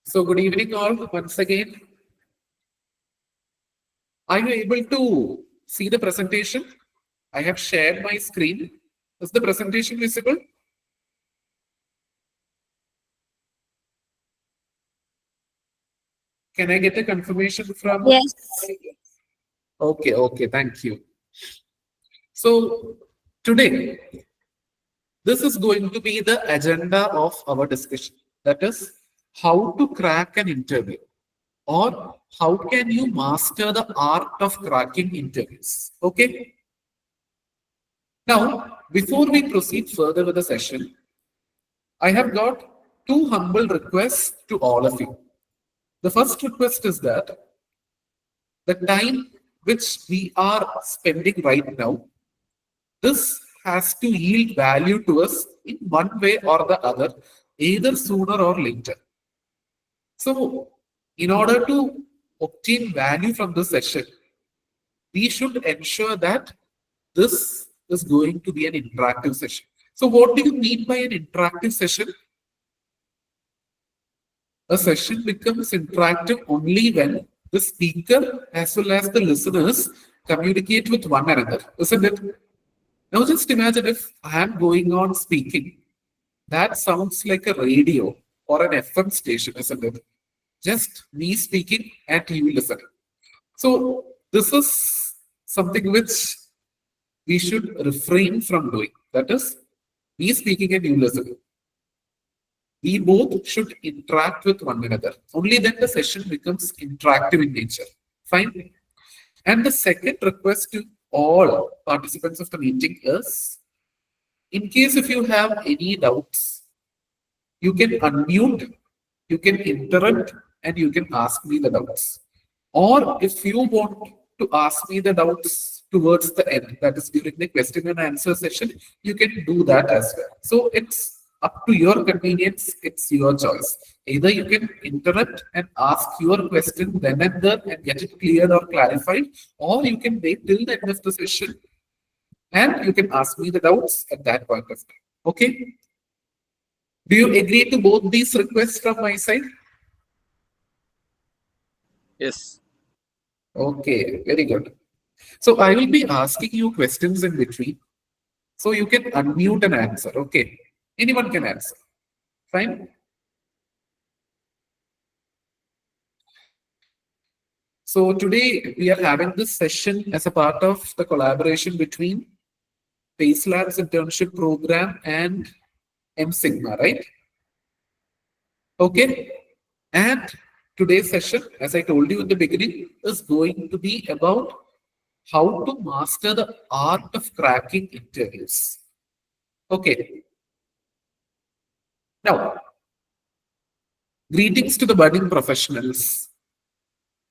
So good evening all once again. Are you able to see the presentation? I have shared my screen. Is the presentation visible? Can I get a confirmation from? Yes. Okay, thank you. So today, this is going to be the agenda of our discussion. That is how to crack an interview, or how can you master the art of cracking interviews. Okay. Now, before we proceed further with the session, I have got two humble requests to all of you. The first request is that the time which we are spending right now, this has to yield value to us in one way or the other, either sooner or later. So, in order to obtain value from this session, we should ensure that this is going to be an interactive session. So, what do you mean by an interactive session? A session becomes interactive only when the speaker as well as the listeners communicate with one another, isn't it? Now, just imagine if I am going on speaking. That sounds like a radio or an FM station, isn't it? Just me speaking and you listening. So, this is something which we should refrain from doing. That is, me speaking and you listening. We both should interact with one another. Only then the session becomes interactive in nature. Fine. And the second request to all participants of the meeting is, in case if you have any doubts, you can unmute, you can interrupt, and you can ask me the doubts. Or if you want to ask me the doubts towards the end, that is during the question and answer session, you can do that as well. So it's up to your convenience, it's your choice. Either you can interrupt and ask your question then and there and get it cleared or clarified, or you can wait till the end of the session and you can ask me the doubts at that point of time. Okay? Do you agree to both these requests from my side? Yes. Okay, very good. So I will be asking you questions in between. So you can unmute and answer. Okay. Anyone can answer. Fine. So today we are having this session as a part of the collaboration between PaceLab's internship program and M Sigma, right? Okay. And today's session, as I told you in the beginning, is going to be about how to master the art of cracking interviews. Okay. Now, greetings to the budding professionals.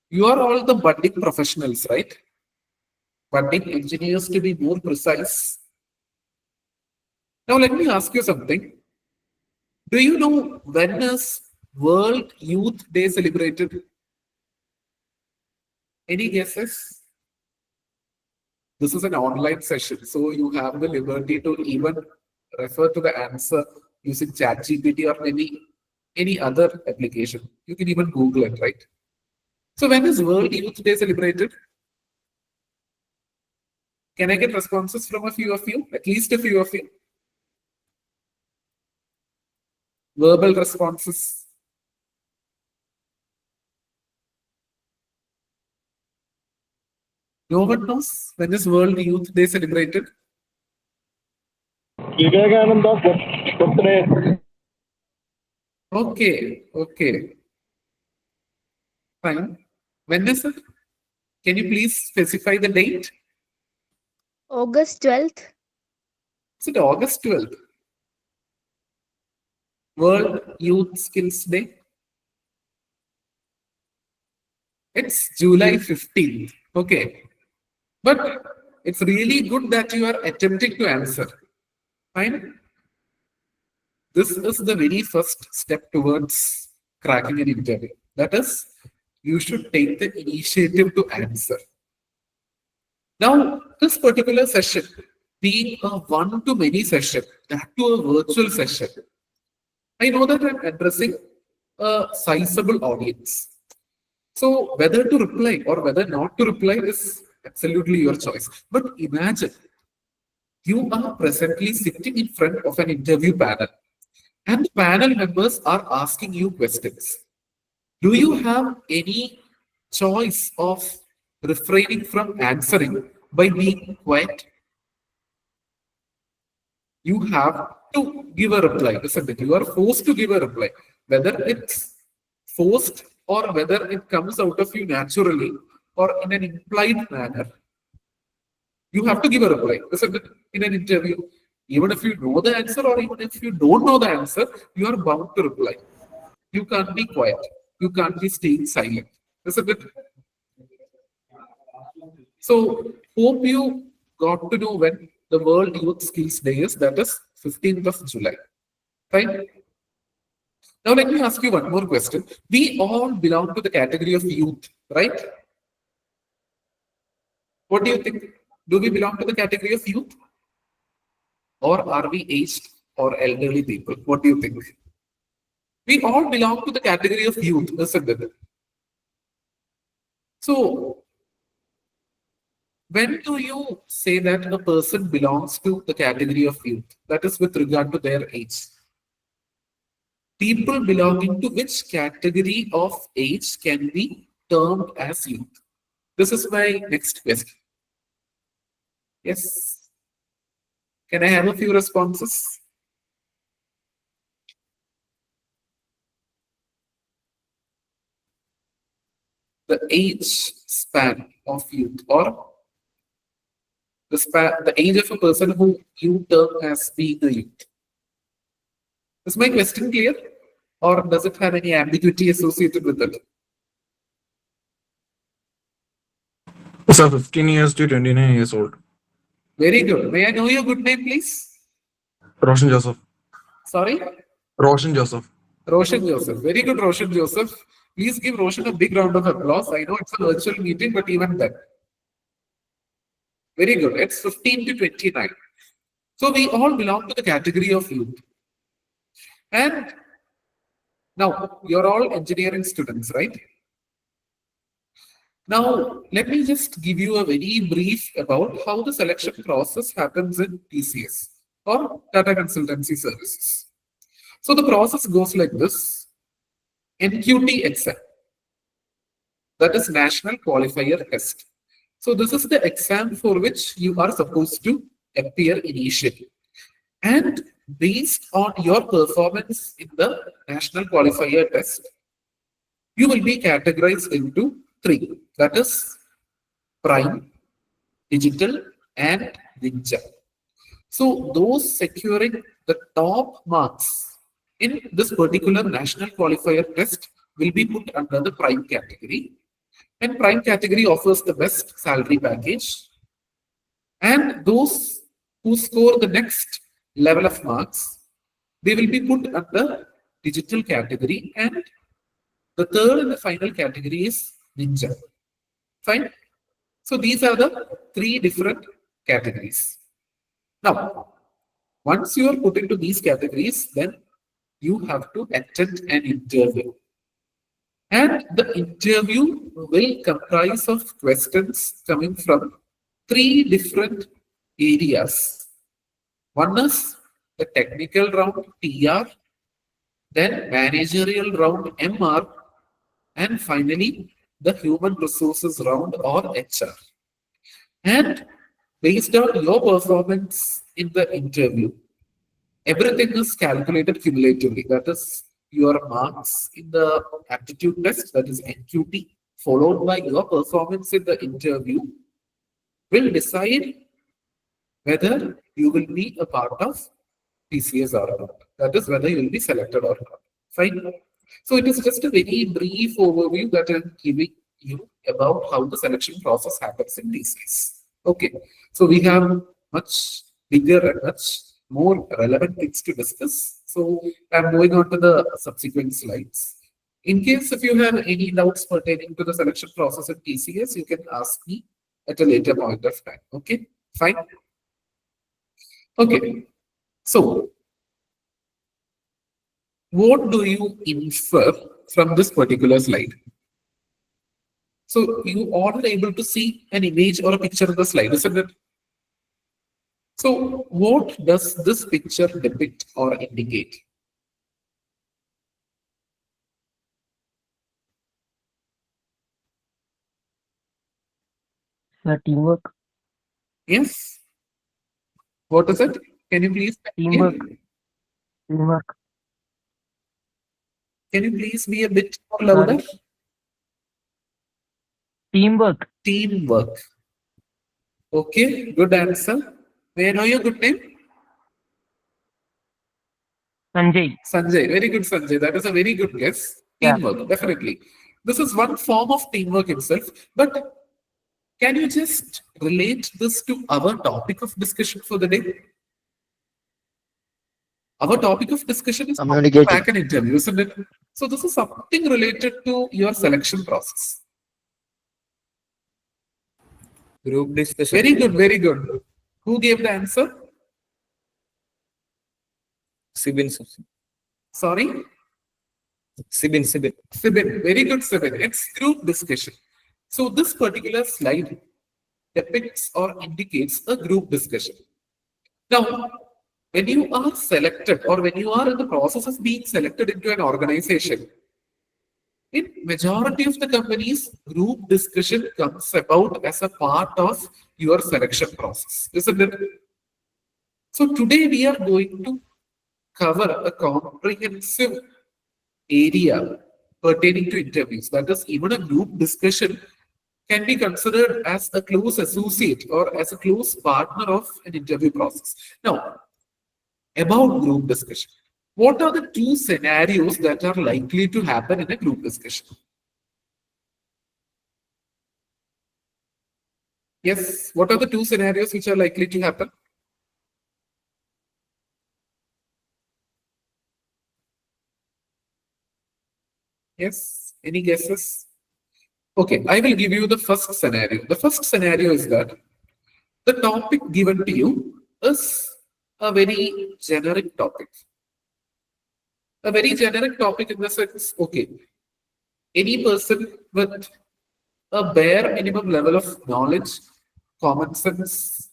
You are all the budding professionals, right? Budding engineers to be more precise. Now, let me ask you something. Do you know when is World Youth Day celebrated? Any guesses? This is an online session, so you have the liberty to even refer to the answer using ChatGPT or any other application. You can even Google it, right? So when is World Youth Day celebrated? Can I get responses from a few of you? At least a few of you. Verbal responses. No one knows when is World Youth Day celebrated? Vivekananda birthday. Okay. Fine. When is it? Can you please specify the date? August 12th. Is it August 12th? World Youth Skills Day? It's July 15th. Okay. But it's really good that you are attempting to answer. Fine. This is the very first step towards cracking an interview. That is, you should take the initiative to answer. Now, this particular session being a one-to-many session, that to a virtual session, I know that I'm addressing a sizable audience. So whether to reply or whether not to reply is absolutely your choice. But imagine you are presently sitting in front of an interview panel and the panel members are asking you questions. Do you have any choice of refraining from answering by being quiet? You have to give a reply, isn't it? You are forced to give a reply, whether it's forced or whether it comes out of you naturally or in an implied manner. You have to give a reply, isn't it? In an interview, even if you know the answer or even if you don't know the answer, you are bound to reply. You can't be quiet. You can't be staying silent, isn't it? So, hope you got to know when the World Youth Skills Day is, that is 15th of July. Fine. Now, let me ask you one more question. We all belong to the category of youth, right? What do you think? Do we belong to the category of youth? Or are we aged or elderly people? What do you think? We all belong to the category of youth, isn't it? So, when do you say that a person belongs to the category of youth? That is with regard to their age. People belonging to which category of age can be termed as youth? This is my next question. Yes. Can I have a few responses? The age span of youth, or the age of a person who you term as being a youth. Is my question clear? Or does it have any ambiguity associated with it? Sir, 15 years to 29 years old. Very good. May I know your good name, please? Roshan Joseph. Sorry? Roshan Joseph. Roshan Joseph. Very good, Roshan Joseph. Please give Roshan a big round of applause. I know it's a virtual meeting, but even then. Very good. It's 15 to 29. So we all belong to the category of youth. And now you're all engineering students, right? Now, let me just give you a very brief about how the selection process happens in TCS or Tata Consultancy Services. So the process goes like this. NQT exam, that is National Qualifier Test. So this is the exam for which you are supposed to appear initially. And based on your performance in the National Qualifier Test, you will be categorized into three. That is Prime, Digital, and Ninja. So those securing the top marks in this particular National Qualifier Test will be put under the Prime category. And Prime category offers the best salary package. And those who score the next level of marks, they will be put under Digital category. And the third and the final category is Ninja. Fine. So these are the three different categories. Now, once you are put into these categories, then you have to attend an interview. And the interview will comprise of questions coming from three different areas. One is the technical round, TR, then managerial round, MR, and finally the human resources round, or HR. And based on your performance in the interview, everything is calculated cumulatively. That is your marks in the aptitude test, that is NQT, followed by your performance in the interview, will decide whether you will be a part of TCS or not. That is whether you will be selected or not. Fine. So it is just a very brief overview that I'm giving you about how the selection process happens in TCS. Okay. So we have much bigger and much more relevant things to discuss. So I'm going on to the subsequent slides. In case if you have any doubts pertaining to the selection process in TCS, you can ask me at a later point of time. Okay, fine. Okay, so what do you infer from this particular slide? So you all are able to see an image or a picture in the slide, isn't it? So what does this picture depict or indicate? The teamwork. Yes. What is it? Can you please Teamwork. Teamwork. Can you please be a bit more louder? Teamwork. Teamwork. Okay, good answer. May I know your good name? Sanjay. Sanjay. Very good, Sanjay. That is a very good guess. Yeah. Teamwork, definitely. This is one form of teamwork itself. But can you just relate this to our topic of discussion for the day? Our topic of discussion is how to Communicating. crack an interview, isn't it? So this is something related to your selection process. Group discussion. Very good, very good. Who gave the answer? Sibin. Sorry? Sibin. Sibin. Very good, Sibin. It's group discussion. So this particular slide depicts or indicates a group discussion. Now, when you are selected or when you are in the process of being selected into an organization, in majority of the companies, group discussion comes about as a part of your selection process, isn't it? So today we are going to cover a comprehensive area pertaining to interviews. That is, even a group discussion can be considered as a close associate or as a close partner of an interview process. Now, about group discussion, what are the two scenarios that are likely to happen in a group discussion? Yes, what are the two scenarios which are likely to happen? Yes, any guesses? Okay, I will give you the first scenario. The first scenario is that the topic given to you is a very generic topic. A very generic topic in the sense, okay, any person with a bare minimum level of knowledge, common sense,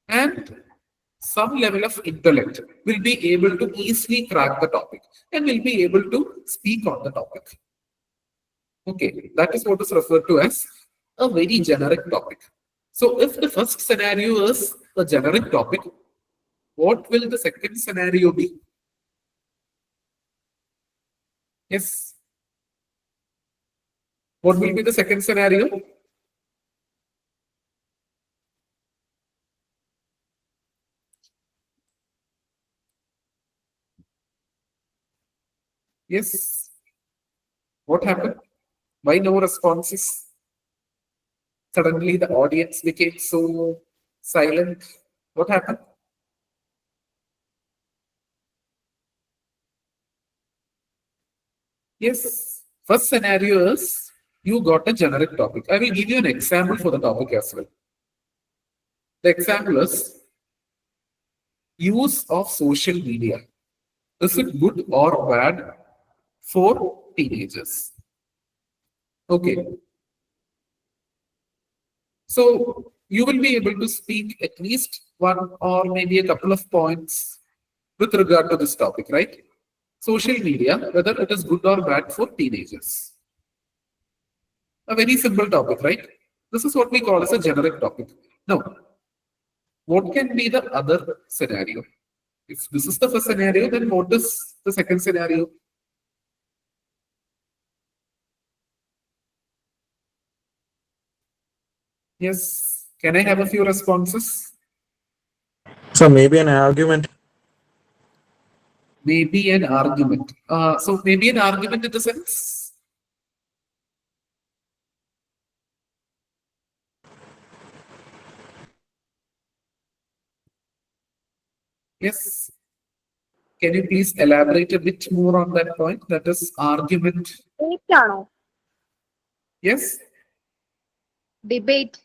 and some level of intellect will be able to easily crack the topic and will be able to speak on the topic. Okay, that is what is referred to as a very generic topic. So if the first scenario is a generic topic, what will the second scenario be? Yes. What will be the second scenario? Yes. What happened? Why no responses? Suddenly the audience became so silent. What happened? Yes. First scenario is you got a generic topic. I will give you an example for the topic as well. The example is use of social media. Is it good or bad for teenagers? Okay. So you will be able to speak at least one or maybe a couple of points with regard to this topic, right? Social media, whether it is good or bad for teenagers. A very simple topic, right? This is what we call as a generic topic. Now, what can be the other scenario? If this is the first scenario, then what is the second scenario? Yes. Can I have a few responses? So maybe an argument. Maybe an argument. So maybe an argument in the sense. Yes. Can you please elaborate a bit more on that point? That is argument. Yes. Debate.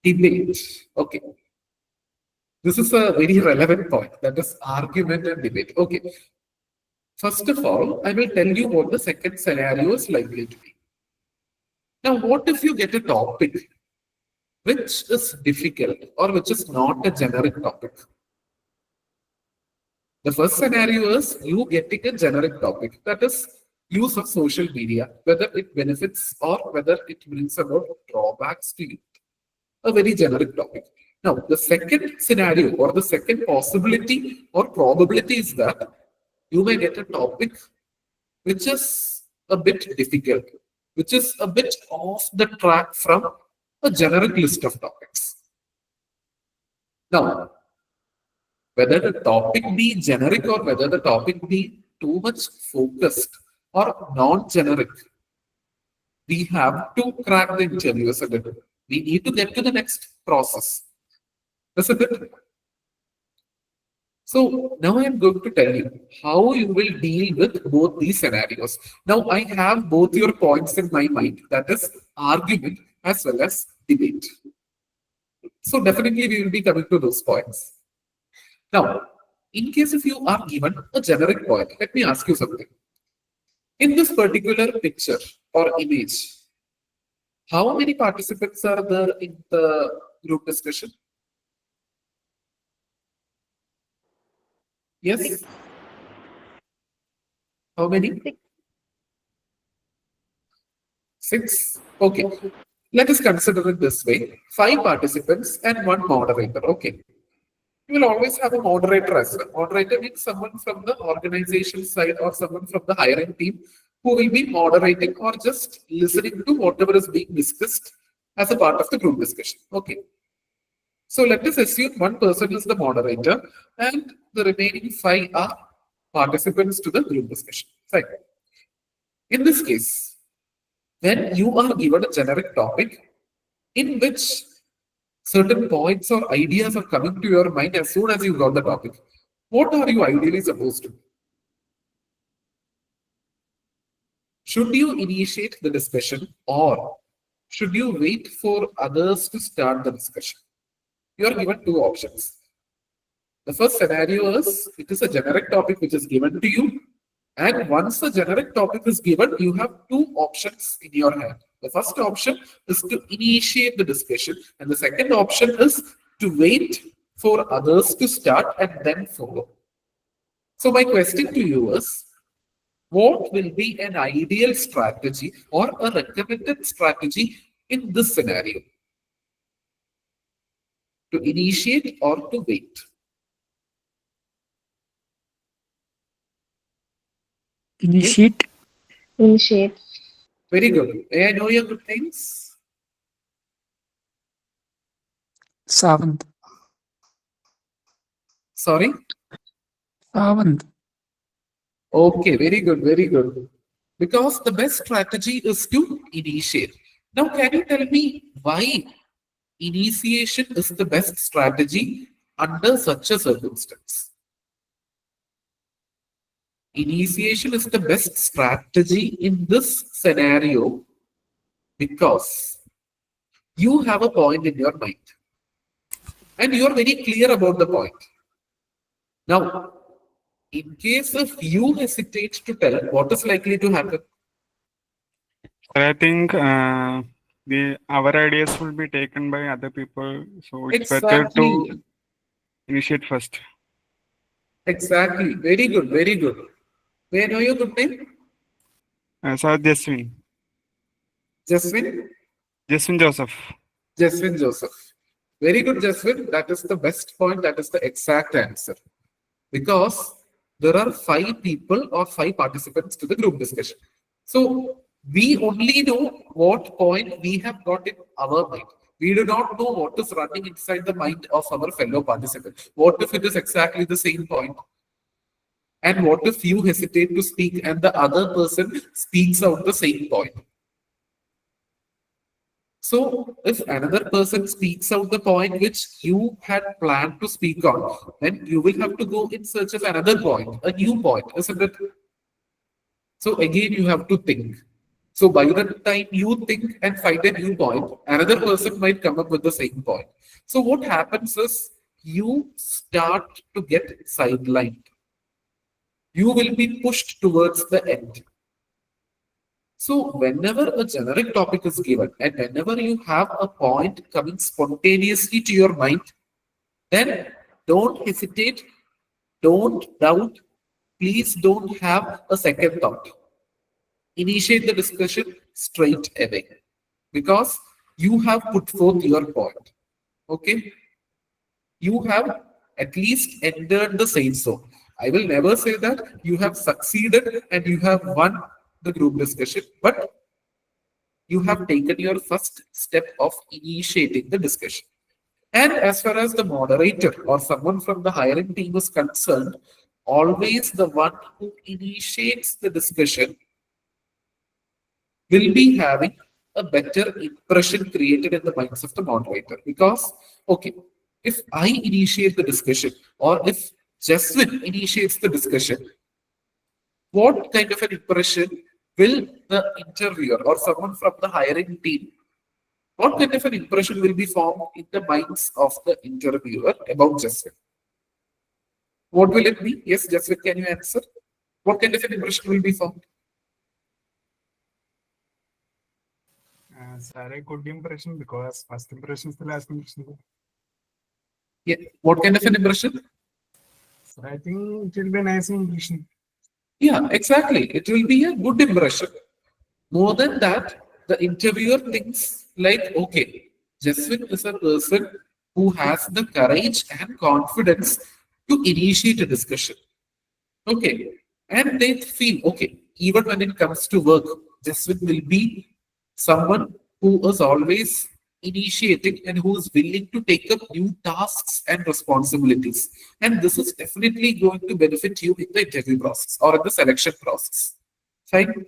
Debate. Okay. This is a very relevant point. That is argument and debate. Okay. First of all, I will tell you what the second scenario is likely to be. Now, what if you get a topic which is difficult or which is not a generic topic? The first scenario is you getting a generic topic, that is use of social media, whether it benefits or whether it brings about drawbacks to you. A very generic topic. Now, the second scenario or the second possibility or probability is that you may get a topic which is a bit difficult, which is a bit off the track from a generic list of topics. Now, whether the topic be generic or whether the topic be too much focused or non-generic, we have to crack the interview, isn't it? We need to get to the next process, isn't it? So now I am going to tell you how you will deal with both these scenarios. Now I have both your points in my mind, that is argument as well as debate. So definitely we will be coming to those points. Now, in case if you are given a generic point, let me ask you something. In this particular picture or image, how many participants are there in the group discussion? Yes? How many? Six? Okay. Let us consider it this way. 5 participants and 1 moderator. Okay. You will always have a moderator as well. Moderator means someone from the organization side or someone from the hiring team who will be moderating or just listening to whatever is being discussed as a part of the group discussion. Okay. So let us assume one person is the moderator and the remaining 5 are participants to the group discussion. Fine. In this case, when you are given a generic topic in which certain points or ideas are coming to your mind as soon as you got the topic, what are you ideally supposed to do? Should you initiate the discussion or should you wait for others to start the discussion? You are given 2 options. The first scenario is it is a generic topic which is given to you, and once the generic topic is given, you have 2 options in your hand. The first option is to initiate the discussion, and the second option is to wait for others to start and then follow. So my question to you is, what will be an ideal strategy or a recommended strategy in this scenario? To initiate or to wait? Initiate. Initiate. Very good. May I know your good names? Savant. Sorry? Savant. Okay, very good, very good. Because the best strategy is to initiate. Now, can you tell me why initiation is the best strategy under such a circumstance? Initiation is the best strategy in this scenario because you have a point in your mind and you are very clear about the point. Now, in case if you hesitate to tell, what is likely to happen? I think our ideas will be taken by other people, so it's better to initiate first. Exactly. Very good. Very good. May I know your good name? Sir, Jaswin. Jaswin? Jaswin Joseph. Jaswin Joseph. Very good, Jaswin. That is the best point. That is the exact answer. Because there are 5 people or 5 participants to the group discussion. So we only know what point we have got in our mind. We do not know what is running inside the mind of our fellow participant. What if it is exactly the same point? And what if you hesitate to speak and the other person speaks out the same point? So if another person speaks out the point which you had planned to speak on, then you will have to go in search of another point, a new point, isn't it? So again, you have to think. So by the time you think and find a new point, another person might come up with the same point. So what happens is you start to get sidelined. you will be pushed towards the end. So whenever a generic topic is given and whenever you have a point coming spontaneously to your mind, then don't hesitate, don't doubt, please don't have a second thought. Initiate the discussion straight away because you have put forth your point. Okay? You have at least entered the safe zone. I will never say that you have succeeded and you have won the group discussion, but you have taken your first step of initiating the discussion. And as far as the moderator or someone from the hiring team is concerned, always the one who initiates the discussion will be having a better impression created in the minds of the moderator. Because, okay, if I initiate the discussion or if Jeswin initiates the discussion, what kind of an impression will the interviewer or someone from the hiring team, what kind of an impression will be formed in the minds of the interviewer about Jeswin? What will it be? Yes, Jeswin, can you answer? What kind of an impression will be formed? Sir, a good impression because first impression is the last impression. Yeah. What kind of an impression? So I think it will be a nice impression. Yeah, exactly. It will be a good impression. More than that, the interviewer thinks like, okay, Jeswin is a person who has the courage and confidence to initiate a discussion. Okay. And they feel, okay, even when it comes to work, Jeswin will be someone who is always initiating and who is willing to take up new tasks and responsibilities. And this is definitely going to benefit you in the interview process or in the selection process. Fine.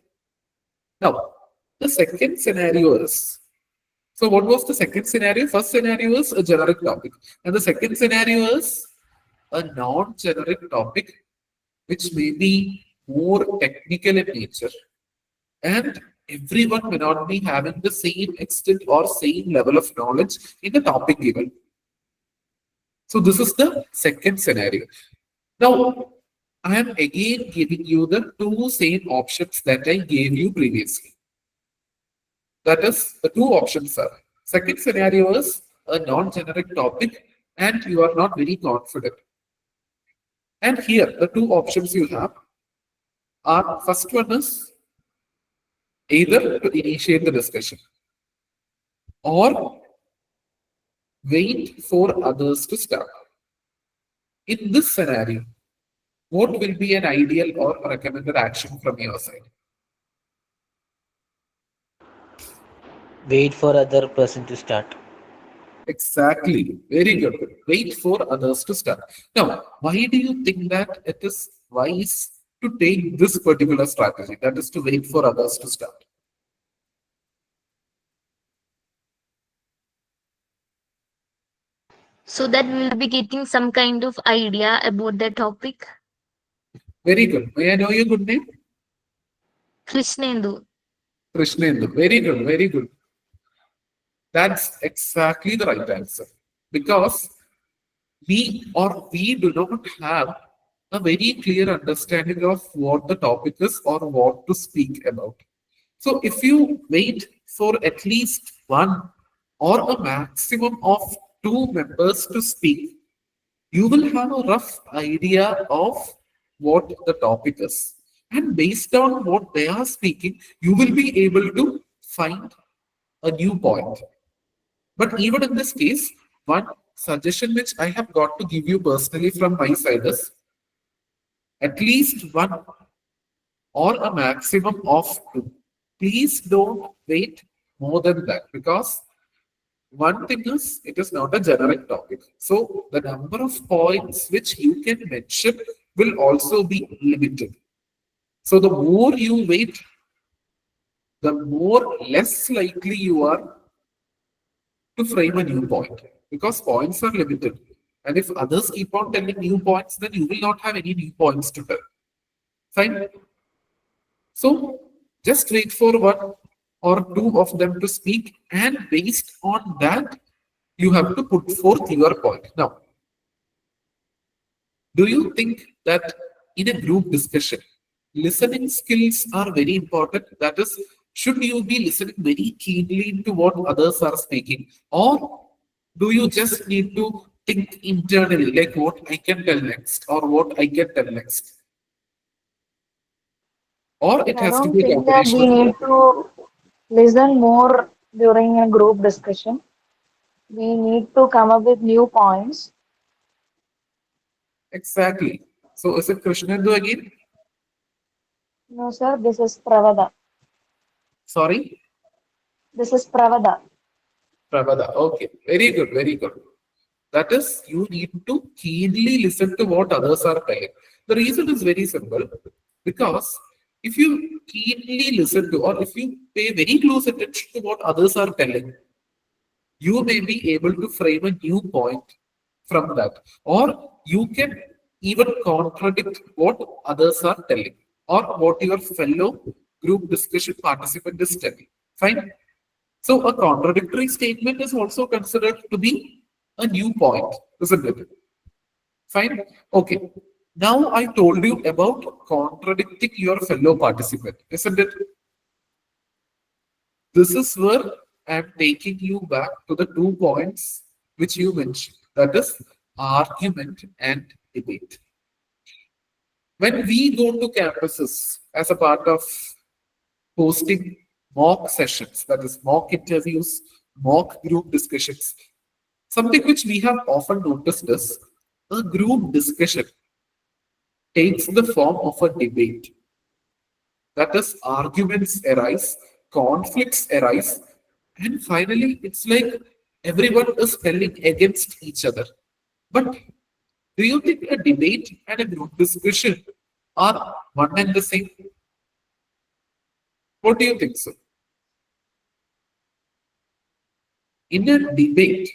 Now, the second scenario is, so what was the second scenario? First scenario is a generic topic. And the second scenario is a non-generic topic, which may be more technical in nature. And everyone may not be having the same extent or same level of knowledge in the topic given. So this is the second scenario. Now, I am again giving you the two same options that I gave you previously. That is, the two options are, second scenario is a non-generic topic and you are not very confident. And here, the two options you have are, first one is either to initiate the discussion or wait for others to start. In this scenario, what will be an ideal or recommended action from your side? Wait for other person to start. Exactly. Very good. Wait for others to start. Now, why do you think that it is wise to take this particular strategy? That is to wait for others to start. So that we will be getting some kind of idea about the topic. Very good. May I know your good name? Krishnendu. Krishnendu. Very good. Very good. That's exactly the right answer. Because we do not have a very clear understanding of what the topic is or what to speak about. So if you wait for at least one or a maximum of two members to speak, you will have a rough idea of what the topic is. And based on what they are speaking, you will be able to find a new point. But even in this case, one suggestion which I have got to give you personally from my side is at least one or a maximum of two. Please don't wait more than that because one thing is it is not a generic topic. So the number of points which you can mention will also be limited. So the more you wait, the more less likely you are to frame a new point because points are limited. And if others keep on telling new points, then you will not have any new points to tell. Fine. So just wait for one or two of them to speak, and based on that, you have to put forth your point. Now, do you think that in a group discussion, listening skills are very important. That is, should you be listening very keenly to what others are speaking, or do you just need to think internally, like what I can tell next, or what I can tell next, or it I has to don't be a think that combination we of need both? to listen more during a group discussion. We need to come up with new points. Exactly. So is it Krishnendu again? No, sir, this is Pravada. Sorry, This is Pravada. Pravada. Okay, very good, very good. That is, you need to keenly listen to what others are telling. The reason is very simple, because if you keenly listen to, or if you pay very close attention to what others are telling, you may be able to frame a new point from that, or you can even contradict what others are telling, or what your fellow group discussion participant is telling. Fine. So a contradictory statement is also considered to be a new point, isn't it? Fine. Okay. Now I told you about contradicting your fellow participant, isn't it? This is where I'm taking you back to the 2 points which you mentioned. That is argument and debate. When we go to campuses as a part of hosting mock sessions, that is mock interviews, mock group discussions, something which we have often noticed is a group discussion takes the form of a debate. That is, arguments arise, conflicts arise, and finally, it's like everyone is telling against each other. But do you think a debate and a group discussion are one and the same? What do you think, sir? In a debate,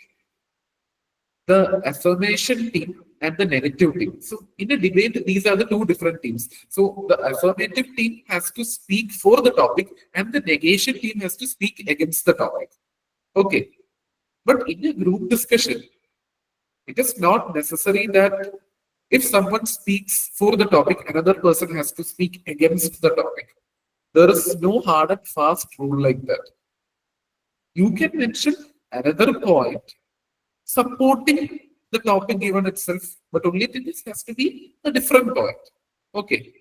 the affirmation team and the negative team. So in a debate, these are the two different teams. So the affirmative team has to speak for the topic and the negation team has to speak against the topic. Okay. But in a group discussion, it is not necessary that if someone speaks for the topic, another person has to speak against the topic. There is no hard and fast rule like that. You can mention another point supporting the topic given itself, but only thing is has to be a different point. Okay.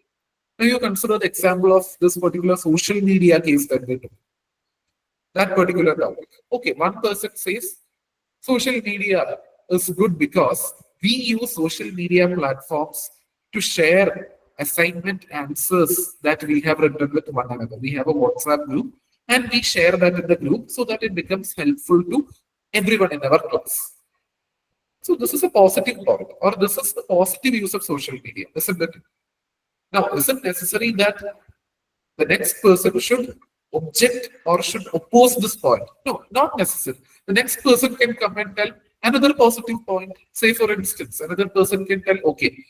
Now you consider the example of this particular social media case that we took. That particular topic. Okay, one person says social media is good because we use social media platforms to share assignment answers that we have written with one another. We have a WhatsApp group and we share that in the group so that it becomes helpful to everyone in our class. So this is a positive point, or this is the positive use of social media, isn't it? Now, is it necessary that the next person should object or should oppose this point? No, not necessary. The next person can come and tell another positive point. Say, for instance, another person can tell, okay,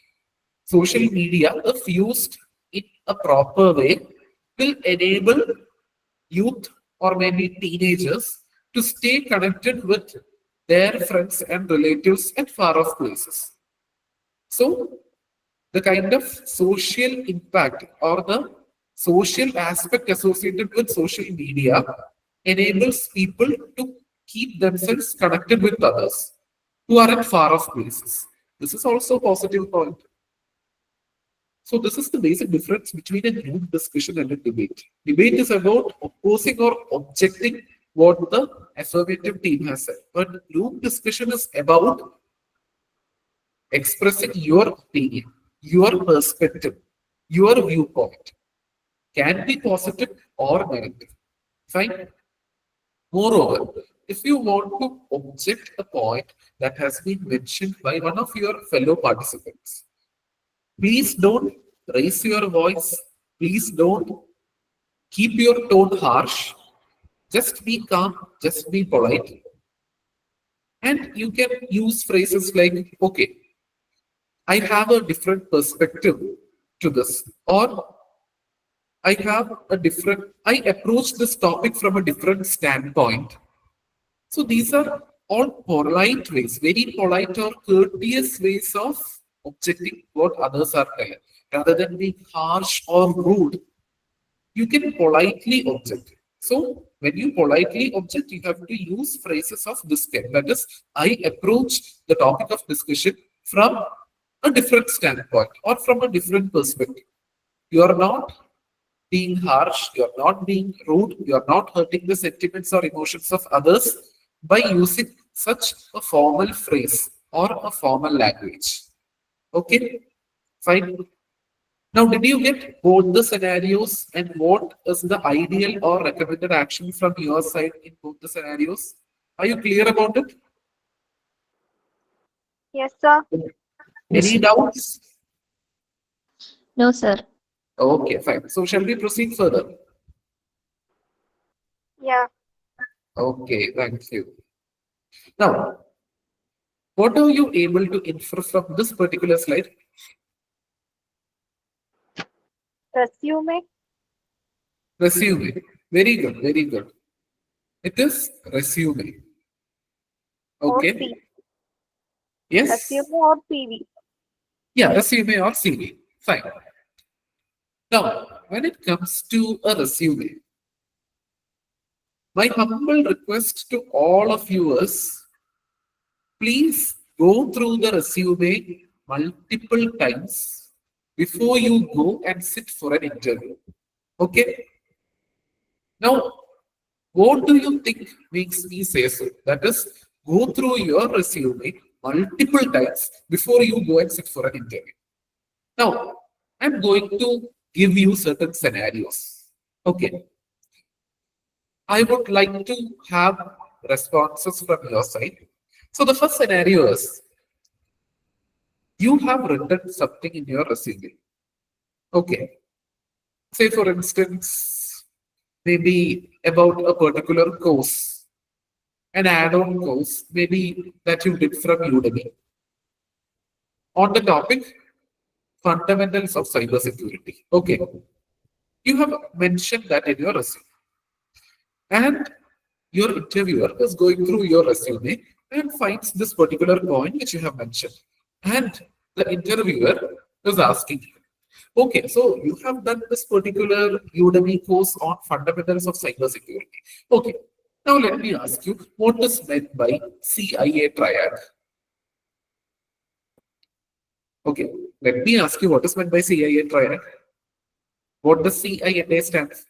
social media, if used in a proper way, will enable youth or maybe teenagers to stay connected with their friends and relatives at far off places. So the kind of social impact or the social aspect associated with social media enables people to keep themselves connected with others who are at far off places. This is also a positive point. So this is the basic difference between a group discussion and a debate. Debate is about opposing or objecting what the affirmative team has said. But group discussion is about expressing your opinion, your perspective, your viewpoint. Can be positive or negative. Fine. Moreover, if you want to object a point that has been mentioned by one of your fellow participants, please don't raise your voice. Please don't keep your tone harsh. Just be calm, just be polite. And you can use phrases like, okay, I have a different perspective to this, or I approach this topic from a different standpoint. So these are all polite ways, very polite or courteous ways of objecting what others are telling. Rather than being harsh or rude, you can politely object. So when you politely object, you have to use phrases of this kind. That is, I approach the topic of discussion from a different standpoint or from a different perspective. You are not being harsh, you are not being rude, you are not hurting the sentiments or emotions of others by using such a formal phrase or a formal language. Okay, fine. Now, did you get both the scenarios and what is the ideal or recommended action from your side in both the scenarios? Are you clear about it? Yes, sir. Any doubts? No, sir. Okay, fine. So, shall we proceed further? Yeah. Okay, thank you. Now, what are you able to infer from this particular slide? Resume. Resume. Very good, very good. It is resume. Or Okay. C. Yes. Resume or CV. Yeah, resume or CV. Fine. Now, when it comes to a resume, my humble request to all of you is please go through the resume multiple times before you go and sit for an interview. Okay. Now, what do you think makes me say so? That is, go through your resume multiple times before you go and sit for an interview. Now, I'm going to give you certain scenarios. Okay. I would like to have responses from your side. So the first scenario is you have written something in your resume. Okay. Say for instance, maybe about a particular course, an add-on course, maybe that you did from Udemy. On the topic, fundamentals of cybersecurity. Okay. You have mentioned that in your resume. And your interviewer is going through your resume and finds this particular point which you have mentioned. And the interviewer is asking you, okay, so you have done this particular Udemy course on fundamentals of cybersecurity. Okay, now let me ask you, what is meant by CIA triad? Okay, let me ask you, what is meant by CIA triad? What does CIA stand for?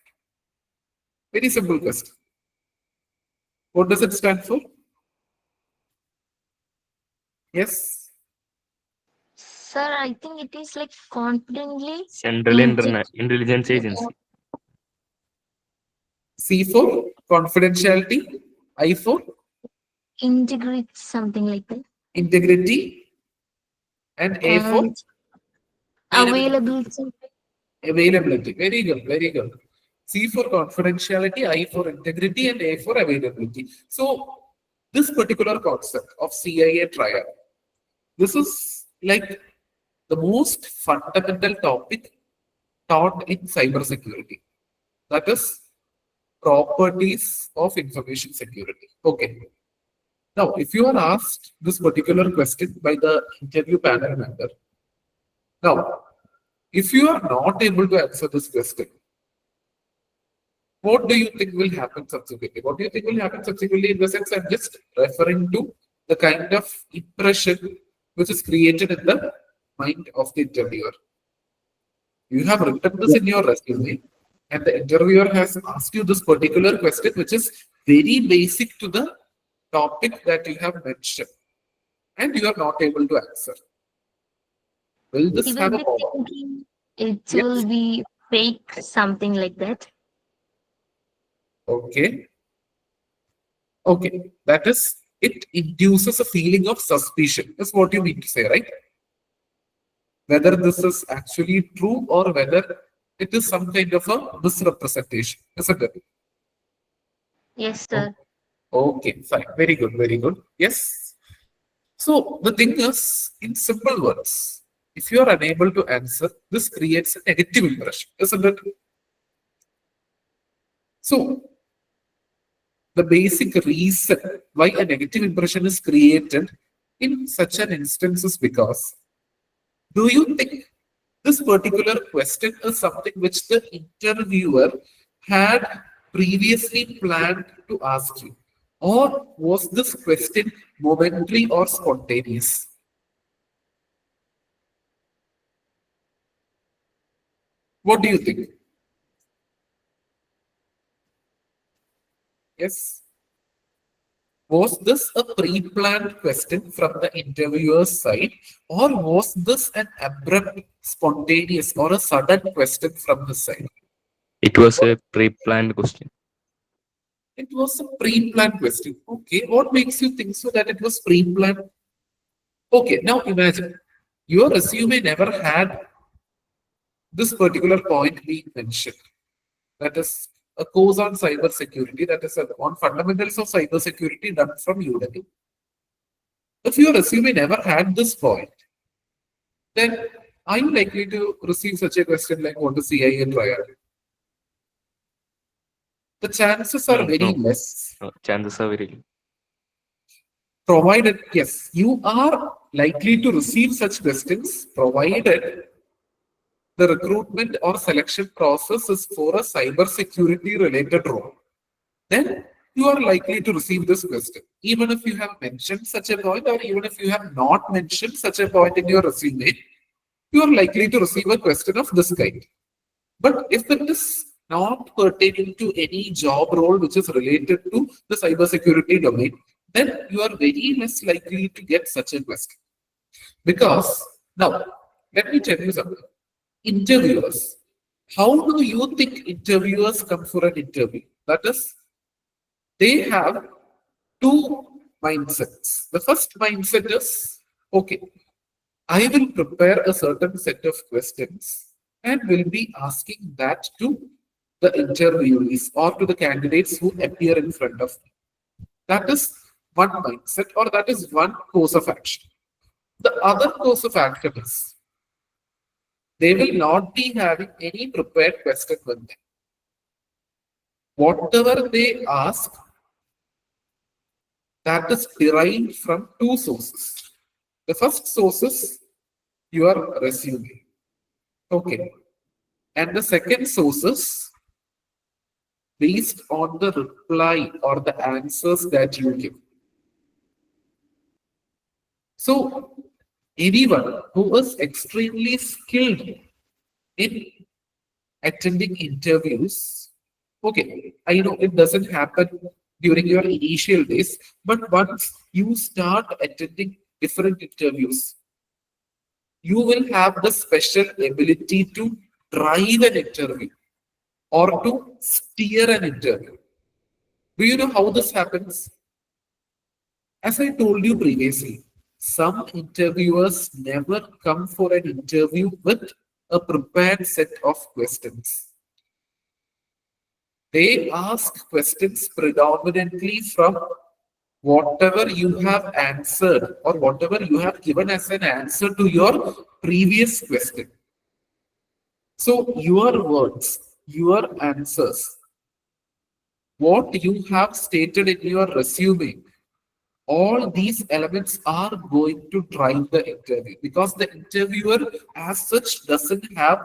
Very simple question. What does it stand for? Yes. Sir, I think it is like confidently Central inject- Intelligence Agency. C for confidentiality. I for integrate something like that. integrity. And A for And availability. availability. Very good, very good. C for confidentiality, I for integrity, and A for availability. So this particular concept of CIA triad, this is like the most fundamental topic taught in cybersecurity. That is properties of information security. Okay. Now, if you are asked this particular question by the interview panel member, now, if you are not able to answer this question, what do you think will happen subsequently? What do you think will happen subsequently? In the sense, I'm just referring to the kind of impression which is created in the mind of the interviewer. You have written this in your resume, and the interviewer has asked you this particular question, which is very basic to the topic that you have mentioned, and you are not able to answer. Will this He have will a be thinking it Yes. will be fake, something like that. Okay. Okay. That is, it induces a feeling of suspicion, is what you mean to say, right? Whether this is actually true or whether it is some kind of a misrepresentation, isn't it? Yes, sir. Okay, fine. Very good, very good. Yes. So the thing is, in simple words, if you are unable to answer, this creates a negative impression, isn't it? So the basic reason why a negative impression is created in such an instance is because Do you think this particular question is something which the interviewer had previously planned to ask you? Or was this question momentary or spontaneous? What do you think? Yes. Was this a pre-planned question from the interviewer's side, or was this an abrupt, spontaneous, or a sudden question from his side? It was a pre-planned question. It was a pre-planned question. Okay, what makes you think so that it was pre-planned? Okay, now imagine your resume never had this particular point being mentioned. That is a course on cyber security, that is on fundamentals of cyber security done from Udemy. If your resume never had this point, then are you likely to receive such a question like what is CIA trial? The chances are very less. No, chances are very low. Provided, yes, you are likely to receive such questions, provided the recruitment or selection process is for a cyber security related role. Then you are likely to receive this question. Even if you have mentioned such a point, or even if you have not mentioned such a point in your resume, you are likely to receive a question of this kind. But if it is not pertaining to any job role which is related to the cybersecurity domain, then you are very less likely to get such a question. Because now, let me tell you something. Interviewers, how do you think interviewers come for an interview? That is, they have two mindsets. The first mindset is, okay, I will prepare a certain set of questions and will be asking that to the interviewees or to the candidates who appear in front of me. That is one mindset, or that is one course of action. The other course of action is they will not be having any prepared question with them. Whatever they ask, that is derived from two sources. The first source is your resume. Okay. And the second source is based on the reply or the answers that you give. So, anyone who is extremely skilled in attending interviews, okay, I know it doesn't happen during your initial days, but once you start attending different interviews, you will have the special ability to drive an interview or to steer an interview. Do you know how this happens? As I told you previously, some interviewers never come for an interview with a prepared set of questions. They ask questions predominantly from whatever you have answered or whatever you have given as an answer to your previous question. So your words, your answers, what you have stated in your resume, all these elements are going to drive the interview, because the interviewer as such doesn't have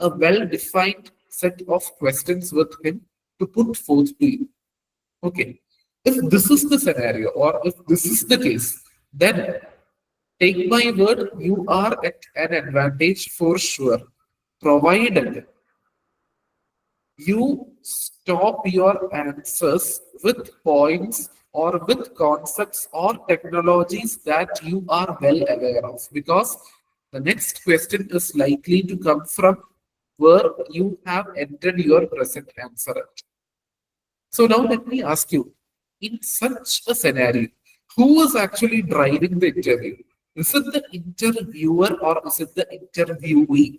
a well-defined set of questions with him to put forth to you. Okay. If this is the scenario, or if this is the case, then take my word, you are at an advantage for sure, provided you stop your answers with points or with concepts or technologies that you are well aware of, because the next question is likely to come from where you have entered your present answer at. So now let me ask you, in such a scenario, who is actually driving the interview? Is it the interviewer or is it the interviewee?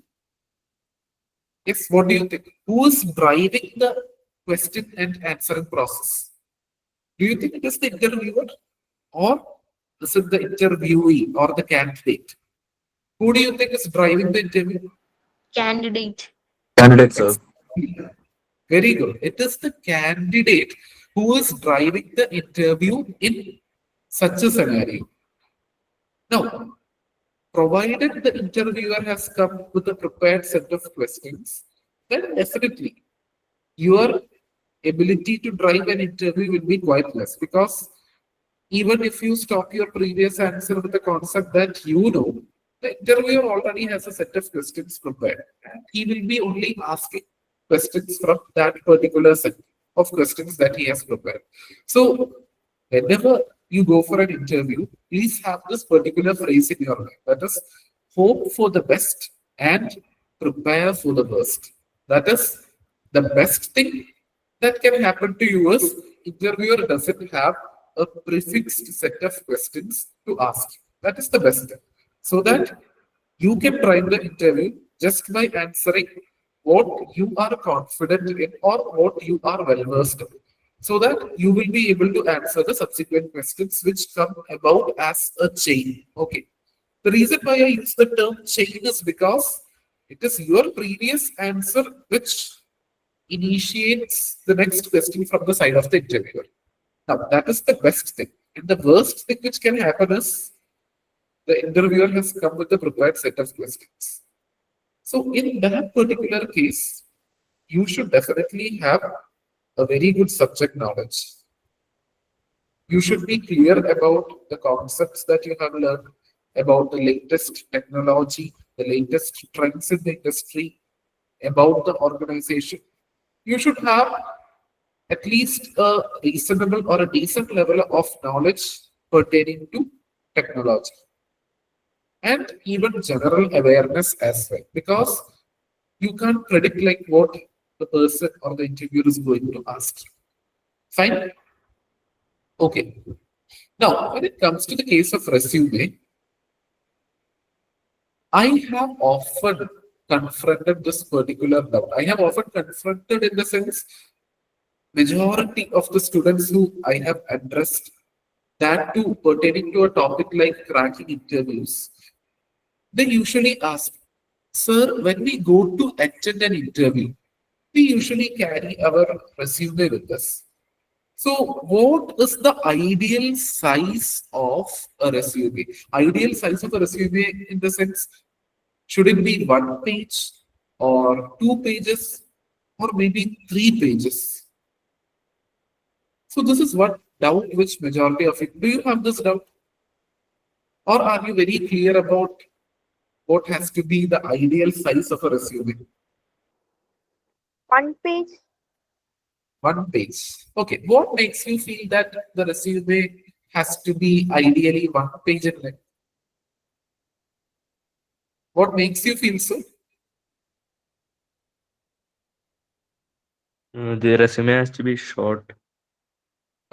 Yes, what do you think? Who is driving the question and answering process? Do you think it is the interviewer, or is it the interviewee or the candidate? Who do you think is driving the interview? Candidate. Candidate, sir. Very good. It is the candidate who is driving the interview in such a scenario. Now, provided the interviewer has come with a prepared set of questions, then definitely your ability to drive an interview will be quite less, because even if you stop your previous answer with the concept that you know, the interviewer already has a set of questions prepared. And he will be only asking questions from that particular set of questions that he has prepared. So, whenever you go for an interview, please have this particular phrase in your mind. That is, hope for the best and prepare for the worst. That is, the best thing that can happen to you is interviewer doesn't have a prefixed set of questions to ask you. That is the best thing. So that you can drive the interview just by answering what you are confident in or what you are well versed in, so that you will be able to answer the subsequent questions which come about as a chain. Okay. The reason why I use the term chain is because it is your previous answer which initiates the next question from the side of the interviewer. Now, that is the best thing. And the worst thing which can happen is the interviewer has come with a prepared set of questions. So, in that particular case, you should definitely have a very good subject knowledge. You should be clear about the concepts that you have learned, about the latest technology, the latest trends in the industry, about the organization. You should have at least a reasonable or a decent level of knowledge pertaining to technology and even general awareness as well, because you can't predict like what the person or the interviewer is going to ask you. Fine. Okay. Now, when it comes to the case of resume, I have often confronted this particular doubt. I have often confronted in the sense, majority of the students who I have addressed, that too pertaining to a topic like cracking interviews, they usually ask, sir, when we go to attend an interview, we usually carry our resume with us. So, what is the ideal size of a resume? Ideal size of a resume in the sense, should it be 1 page or 2 pages or maybe 3 pages? So this is what doubt which majority of it. Do you have this doubt? Or are you very clear about what has to be the ideal size of a resume? 1 page. 1 page. Okay. What makes you feel that the resume has to be ideally 1 page in length? What makes you feel so? The resume has to be short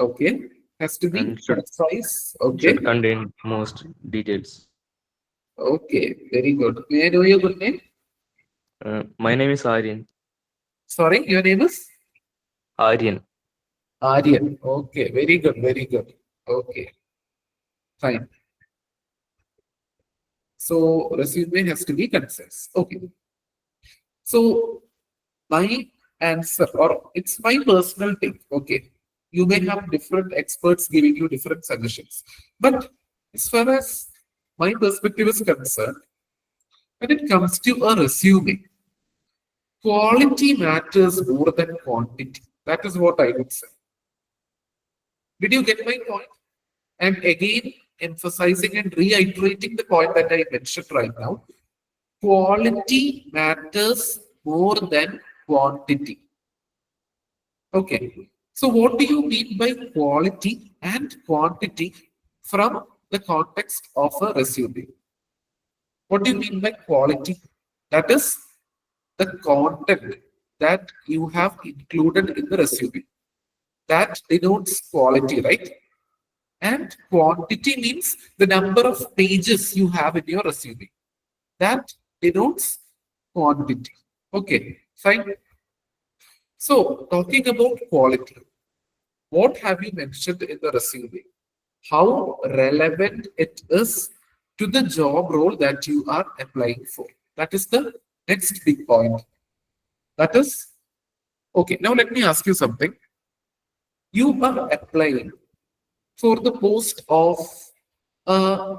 Okay. Has to be and should concise. Okay. contain most details. Okay. Very good. May I know your good name? My name is Aryan. Sorry, your name is? Aryan. Aryan. Okay. Very good. Very good. Okay. Fine. So resume has to be concise. Okay. So my answer, or it's my personal take. Okay. You may have different experts giving you different suggestions. But as far as my perspective is concerned, when it comes to a resume, quality matters more than quantity. That is what I would say. Did you get my point? I'm again emphasizing and reiterating the point that I mentioned right now. Quality matters more than quantity. Okay. So what do you mean by quality and quantity from the context of a resume? What do you mean by quality? That is the content that you have included in the resume. That denotes quality, right? And quantity means the number of pages you have in your resume. That denotes quantity. Okay, fine. So, talking about quality, what have you mentioned in the resume? How relevant it is to the job role that you are applying for. That is the next big point. That is, okay, now let me ask you something. You are applying for the post of a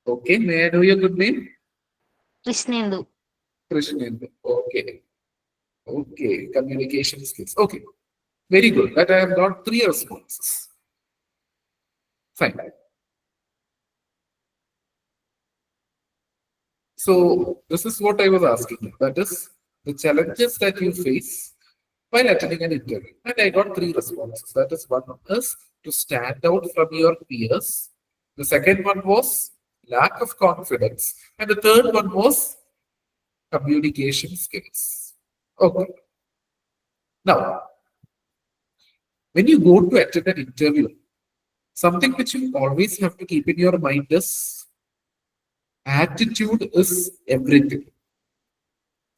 Okay, may I know your good name? Krishnendu. Krishnendu. Okay. Okay, communication skills. Okay, very good. That I have got 3 responses. Fine. So this is what I was asking. That is the challenges that you face while attending an interview. And I got 3 responses. That is, one is to stand out from your peers. The second one was lack of confidence. And the third one was communication skills. Okay. Now, when you go to attend an interview, something which you always have to keep in your mind is attitude is everything.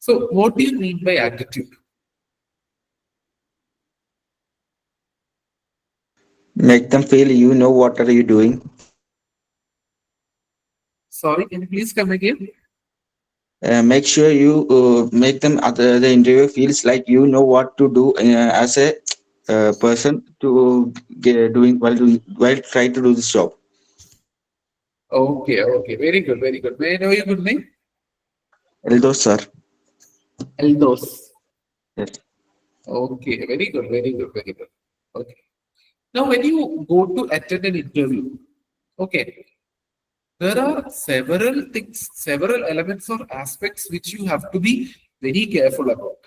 So, what do you mean by attitude? Make them feel you know what are you doing. Sorry, can you please come again? Make sure you make them the interview feels like you know what to do as a person to get while try to do this job. Okay, okay, very good, very good. May I know your good name? Eldos, sir. Eldos. Yes. Okay, very good, very good, very good. Okay. Now, when you go to attend an interview, okay, there are several things, several elements or aspects which you have to be very careful about.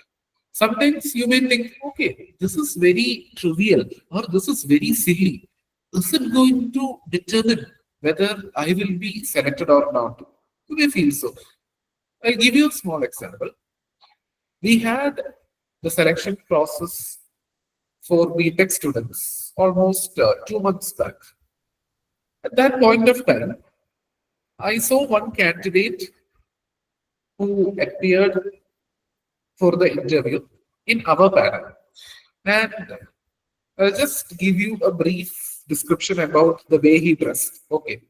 Sometimes you may think, okay, this is very trivial or this is very silly. Is it going to determine whether I will be selected or not? You may feel so. I'll give you a small example. We had the selection process for BTech students almost 2 months back. At that point of time, I saw one candidate who appeared for the interview in our panel. And I'll just give you a brief description about the way he dressed. Okay.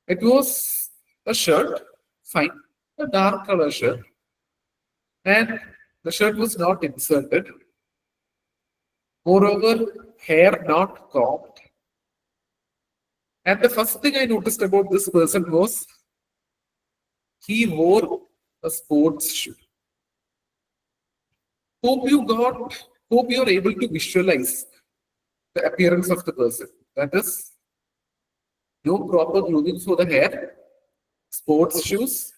It was a shirt, fine, a dark color shirt. And the shirt was not inserted. Moreover, hair not combed. And the first thing I noticed about this person was he wore a sports shoe. Hope you're able to visualize the appearance of the person. That is, no proper grooming for the hair, sports shoes,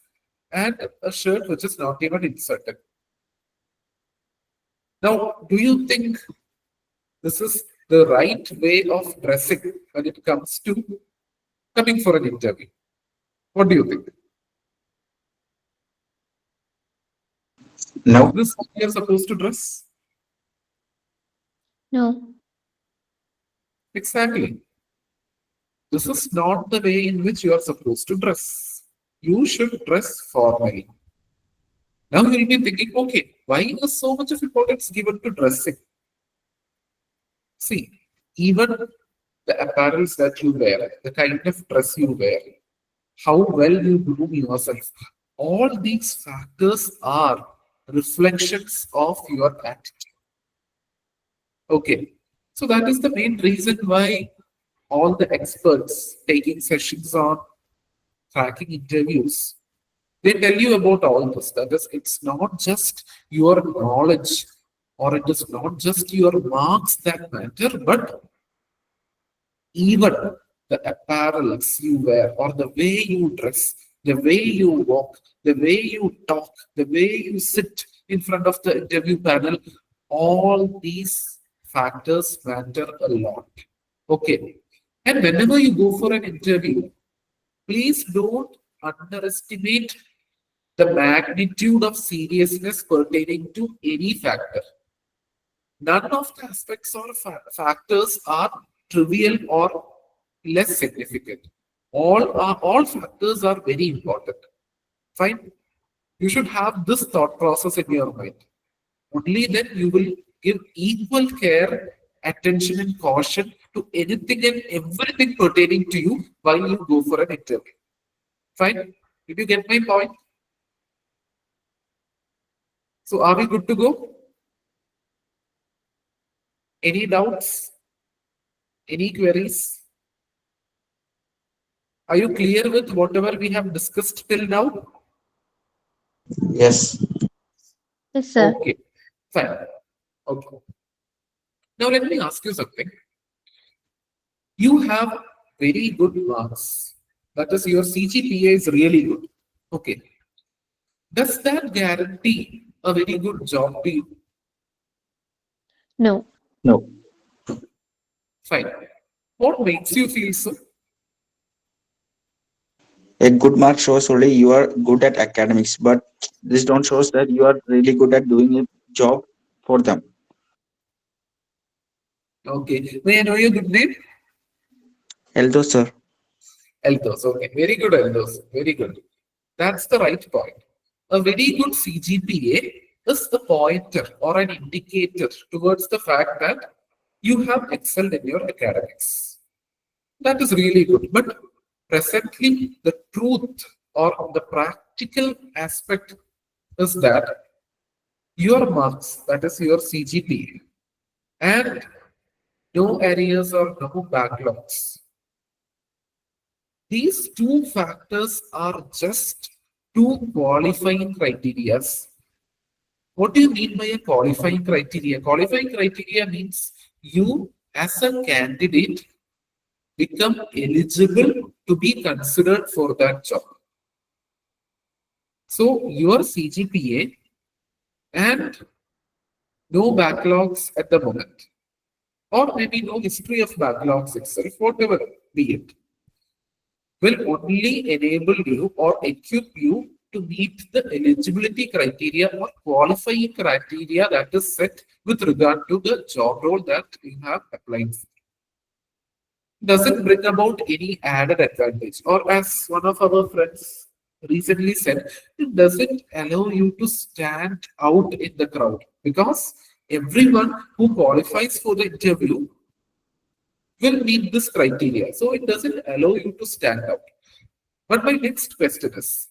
and a shirt which is not even inserted. Now, do you think this is the right way of dressing when it comes to coming for an interview? What do you think? No. Is this how you're supposed to dress? No. Exactly. This is not the way in which you are supposed to dress. You should dress formally. Now you'll be thinking, okay, why is so much of importance given to dressing? See, even the apparels that you wear, the kind of dress you wear, how well you groom yourself, all these factors are reflections of your attitude. Okay, so that is the main reason why all the experts taking sessions on tracking interviews, they tell you about all this. That is, it's not just your knowledge or it is not just your marks that matter, but even the apparels you wear or the way you dress, the way you walk, the way you talk, the way you sit in front of the interview panel, all these factors matter a lot. Okay. And whenever you go for an interview, please don't underestimate the magnitude of seriousness pertaining to any factor. None of the aspects or factors are trivial or less significant. All factors are very important. Fine. You should have this thought process in your mind. Only then you will give equal care, attention, and caution to anything and everything pertaining to you while you go for an interview. Fine. Did you get my point? So are we good to go? Any doubts? Any queries? Are you clear with whatever we have discussed till now? Yes. Yes, sir. Okay, fine. Okay. Now let me ask you something. You have very good marks. That is, your CGPA is really good. Okay. Does that guarantee a very good job to you? No. No. Fine. What makes you feel so? A good mark shows only you are good at academics, but this don't shows that you are really good at doing a job for them. Okay. May I know your good name? Hello, sir. Eldos. Okay. Very good, Eldos. Very good. That's the right point. A very good CGPA is a pointer or an indicator towards the fact that you have excelled in your academics. That is really good. But presently, the truth or the practical aspect is that your marks, that is your CGPA, and no areas or no backlogs. These two factors are just two qualifying criteria. What do you mean by a qualifying criteria? Qualifying criteria means you, as a candidate, become eligible to be considered for that job. So your CGPA and no backlogs at the moment, or maybe no history of backlogs itself, whatever be it, will only enable you or equip you to meet the eligibility criteria or qualifying criteria that is set with regard to the job role that you have applied for. Doesn't bring about any added advantage, or as one of our friends recently said, it doesn't allow you to stand out in the crowd because everyone who qualifies for the interview will meet this criteria. So it doesn't allow you to stand out. But my next question is,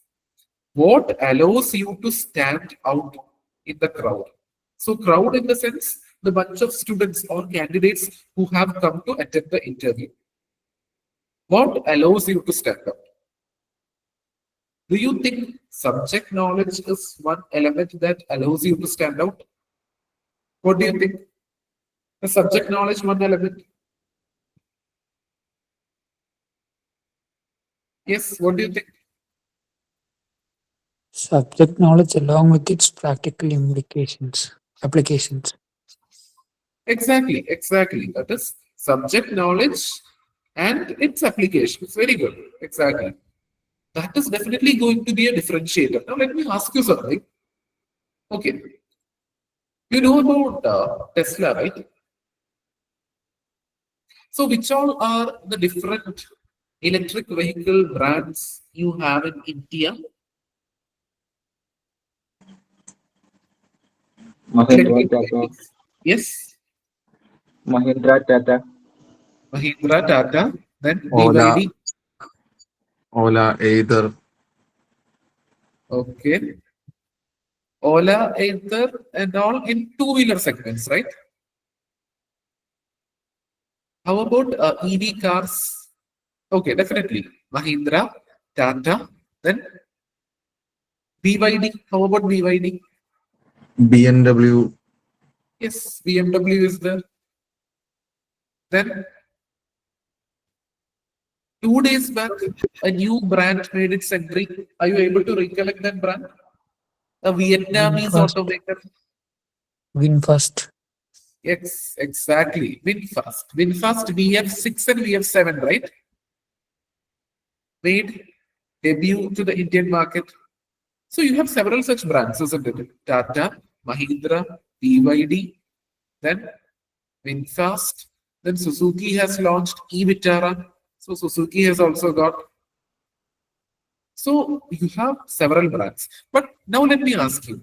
what allows you to stand out in the crowd? So crowd in the sense, the bunch of students or candidates who have come to attend the interview. What allows you to stand out? Do you think subject knowledge is one element that allows you to stand out? What do you think? The subject knowledge one element? Yes, what do you think? Subject knowledge along with its practical applications. Exactly, exactly. That is subject knowledge and its applications. Very good. Exactly. That is definitely going to be a differentiator. Now, let me ask you something. Okay. You know about Tesla, right? So, which all are the different electric vehicle brands you have in India? Mahindra, Electric Tata. vehicles. Yes. Mahindra, Tata. Mahindra, Tata, then Ola, BYD. Ola, Either. Okay. Ola, Ather, and all in two-wheeler segments, right? How about EV cars? Okay, definitely. Mahindra, Tata, then BYD. How about BYD? BMW. Yes, BMW is there. Then 2 days back, a new brand made its entry. Are you able to recollect that brand? A Vietnamese VinFast. automaker. VinFast. Yes, exactly. VinFast. VinFast VF6 and VF7, right? Made debut to the Indian market. So you have several such brands, isn't it? Tata, Mahindra, BYD, then VinFast, then Suzuki has launched e-Vitara. So Suzuki has also got. So you have several brands. But now let me ask you,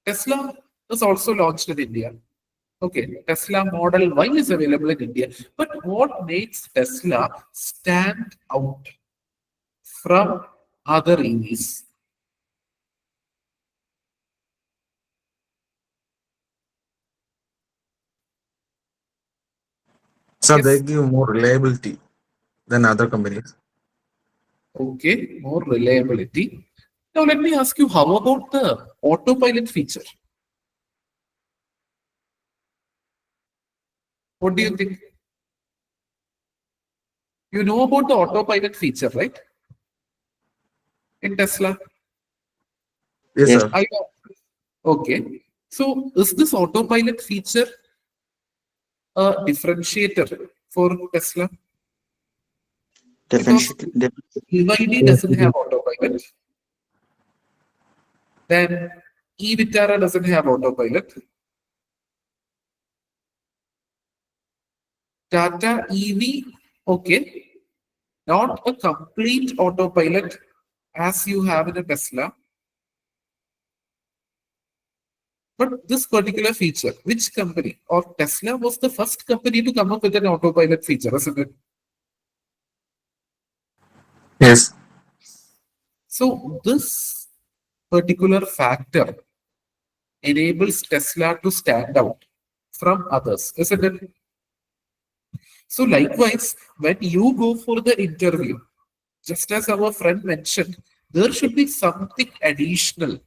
Tesla is also launched in India. Okay, Tesla Model Y is available in India. But what makes Tesla stand out from other EVs? So they Yes, give more reliability than other companies. Okay, more reliability. Now let me ask you, how about the autopilot feature? What do you think? You know about the autopilot feature, right? In Tesla. Yes, Yes. sir. Okay. So is this autopilot feature a differentiator for Tesla? Because BYD doesn't have autopilot. Then e-Vitara doesn't have autopilot. Tata EV, okay, not a complete autopilot as you have in a Tesla. But this particular feature, which company or Tesla was the first company to come up with an autopilot feature, isn't it? Yes. So this particular factor enables Tesla to stand out from others, isn't it? So likewise, when you go for the interview, just as our friend mentioned, there should be something additional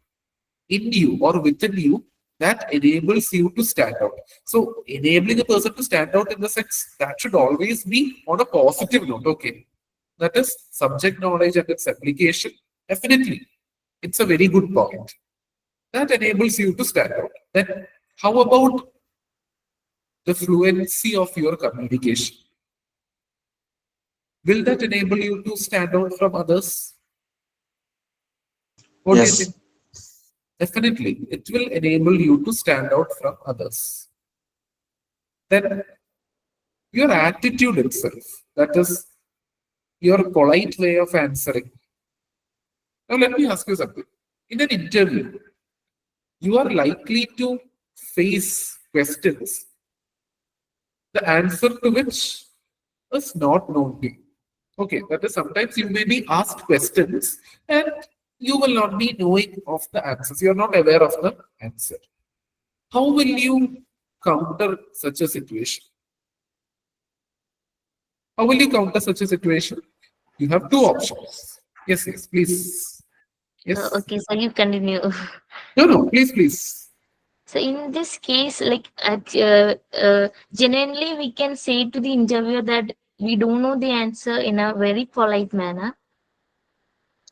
in you or within you that enables you to stand out. So enabling a person to stand out in the sense that should always be on a positive note. Okay. That is subject knowledge and its application. Definitely. It's a very good point. That enables you to stand out. Then how about the fluency of your communication? Will that enable you to stand out from others? What do you Yes. think? Definitely, it will enable you to stand out from others. Then your attitude itself, that is your polite way of answering. Now, let me ask you something. In an interview, you are likely to face questions, the answer to which is not known to you. Okay, that is sometimes you may be asked questions and you will not be knowing of the answers. You are not aware of the answer. How will you counter such a situation? How will you counter such a situation? You have two options. Yes, yes, please. Yes. Okay, so you continue. No, no, please, please. So in this case, like genuinely, we can say to the interviewer that we don't know the answer in a very polite manner.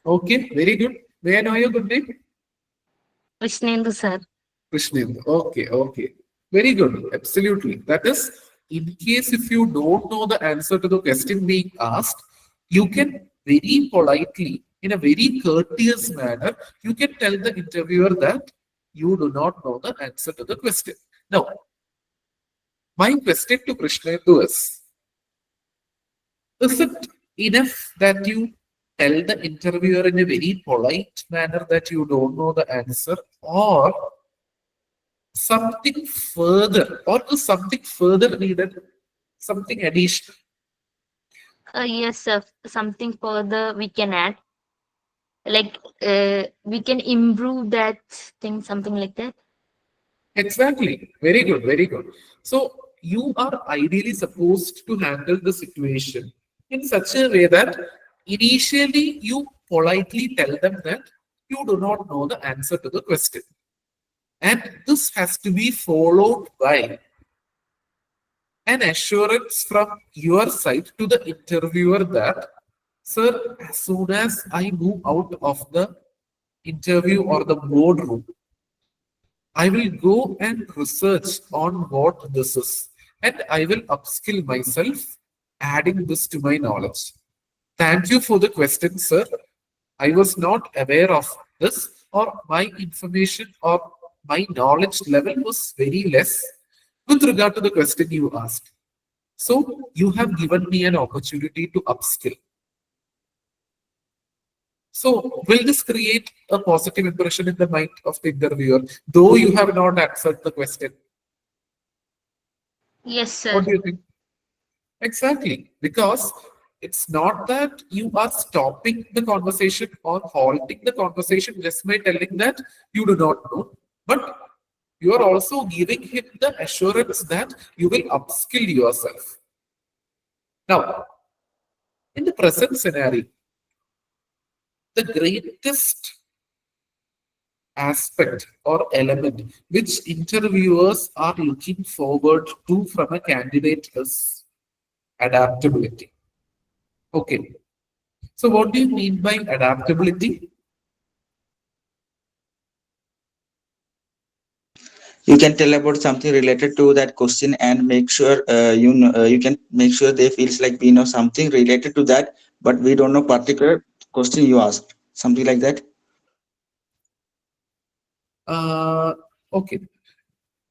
Okay, very good. May I know your good name? Krishnendu sir. Krishnendu. Okay, okay. Very good. Absolutely. That is, in case if you don't know the answer to the question being asked, you can very politely, in a very courteous manner, you can tell the interviewer that you do not know the answer to the question. Now, my question to Krishnendu is it enough that you tell the interviewer in a very polite manner that you don't know the answer, or something further, or is something further needed, something additional? Yes, sir. Something further we can add. Like we can improve that thing, something like that. Exactly. Very good. Very good. So you are ideally supposed to handle the situation in such a way that initially you politely tell them that you do not know the answer to the question. And this has to be followed by an assurance from your side to the interviewer that, sir, as soon as I move out of the interview or the boardroom, I will go and research on what this is and I will upskill myself, adding this to my knowledge. Thank you for the question, sir. I was not aware of this, or my information or my knowledge level was very less with regard to the question you asked. So you have given me an opportunity to upskill. So will this create a positive impression in the mind of the interviewer, though you have not answered the question? Yes, sir. What do you think? Exactly, because it's not that you are stopping the conversation or halting the conversation just by telling that you do not know, but you are also giving him the assurance that you will upskill yourself. Now, in the present scenario, the greatest aspect or element which interviewers are looking forward to from a candidate is adaptability. Okay. So what do you mean by adaptability? You can tell about something related to that question and make sure you can make sure they feels like we know something related to that, but we don't know particular question you asked. Something like that. Okay,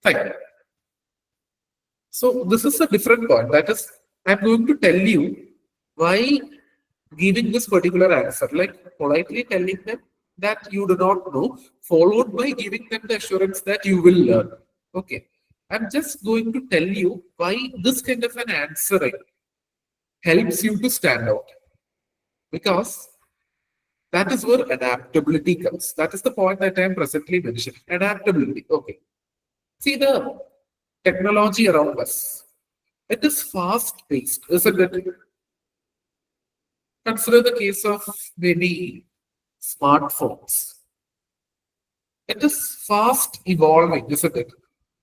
fine. So this is a different point. That is, I'm going to tell you why giving this particular answer, like politely telling them that you do not know, followed by giving them the assurance that you will learn. Okay. I'm just going to tell you why this kind of an answering helps you to stand out. Because that is where adaptability comes. That is the point that I am presently mentioning. Adaptability. Okay. See the technology around us. It is fast paced, isn't it? Consider the case of maybe smartphones. It is fast evolving, isn't it?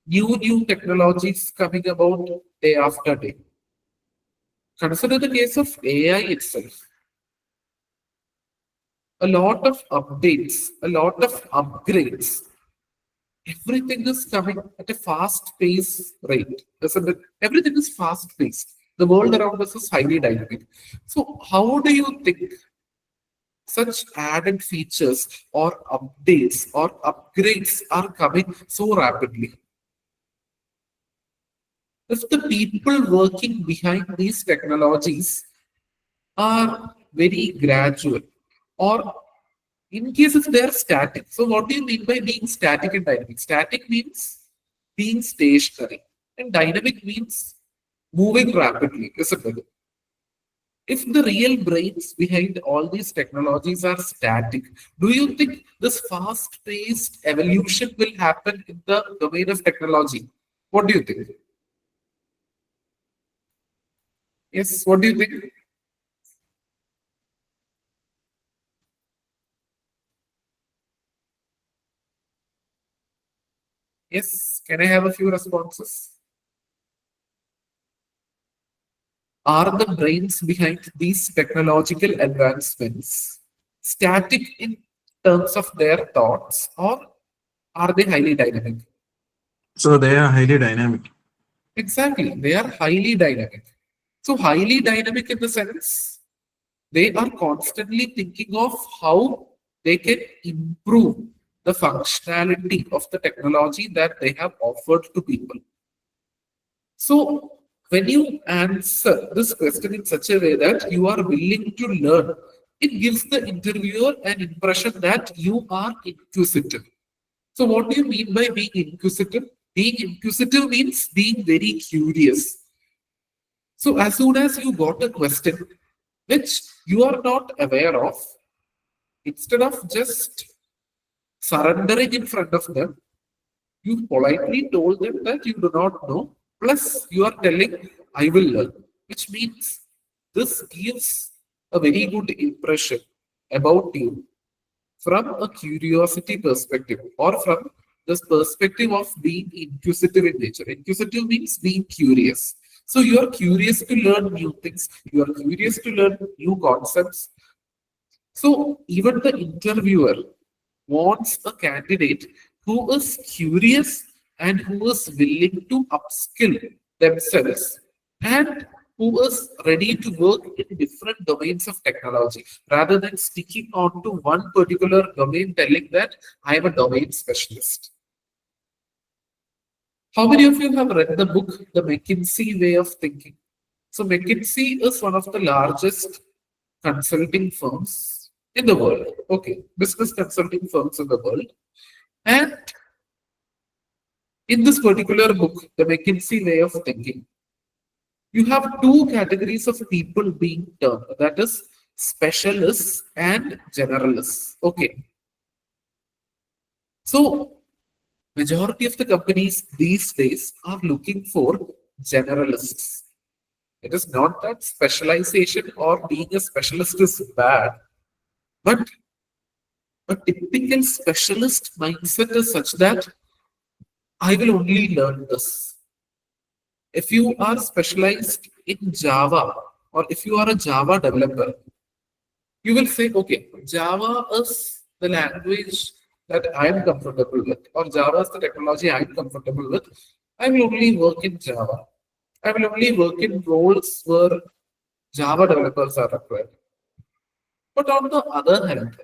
New technologies coming about day after day. Consider the case of AI itself. A lot of updates, a lot of upgrades. Everything is coming at a fast pace rate, isn't it? Everything is fast paced. The world around us is highly dynamic. So, how do you think such added features or updates or upgrades are coming so rapidly? If the people working behind these technologies are very gradual, or in case if they are static. So what do you mean by being static and dynamic? Static means being stationary, and dynamic means moving rapidly, isn't it? If the real brains behind all these technologies are static, do you think this fast-paced evolution will happen in the domain of technology? What do you think? Yes, what do you think? Yes, can I have a few responses? Are the brains behind these technological advancements static in terms of their thoughts, or are they highly dynamic? So they are highly dynamic. Exactly, they are highly dynamic. So, highly dynamic in the sense they are constantly thinking of how they can improve the functionality of the technology that they have offered to people. So, when you answer this question in such a way that you are willing to learn, it gives the interviewer an impression that you are inquisitive. So, what do you mean by being inquisitive? Being inquisitive means being very curious. So, as soon as you got a question which you are not aware of, instead of just surrendering in front of them, you politely told them that you do not know, plus you are telling, I will learn, which means this gives a very good impression about you from a curiosity perspective or from this perspective of being inquisitive in nature. Inquisitive means being curious. So you are curious to learn new things, you are curious to learn new concepts. So even the interviewer wants a candidate who is curious and who is willing to upskill themselves and who is ready to work in different domains of technology rather than sticking on to one particular domain telling that I am a domain specialist. How many of you have read the book The McKinsey Way of Thinking? So McKinsey is one of the largest consulting firms in the world. Okay, business consulting firms in the world. And in this particular book, The McKinsey Way of Thinking, you have two categories of people being termed, that is specialists and generalists. Okay. So majority of the companies these days are looking for generalists. It is not that specialization or being a specialist is bad, but A typical specialist mindset is such that I will only learn this. If you are specialized in Java or if you are a Java developer, you will say, okay, Java is the language that I am comfortable with, or Java is the technology I am comfortable with. I will only work in Java. I will only work in roles where Java developers are required. But on the other hand,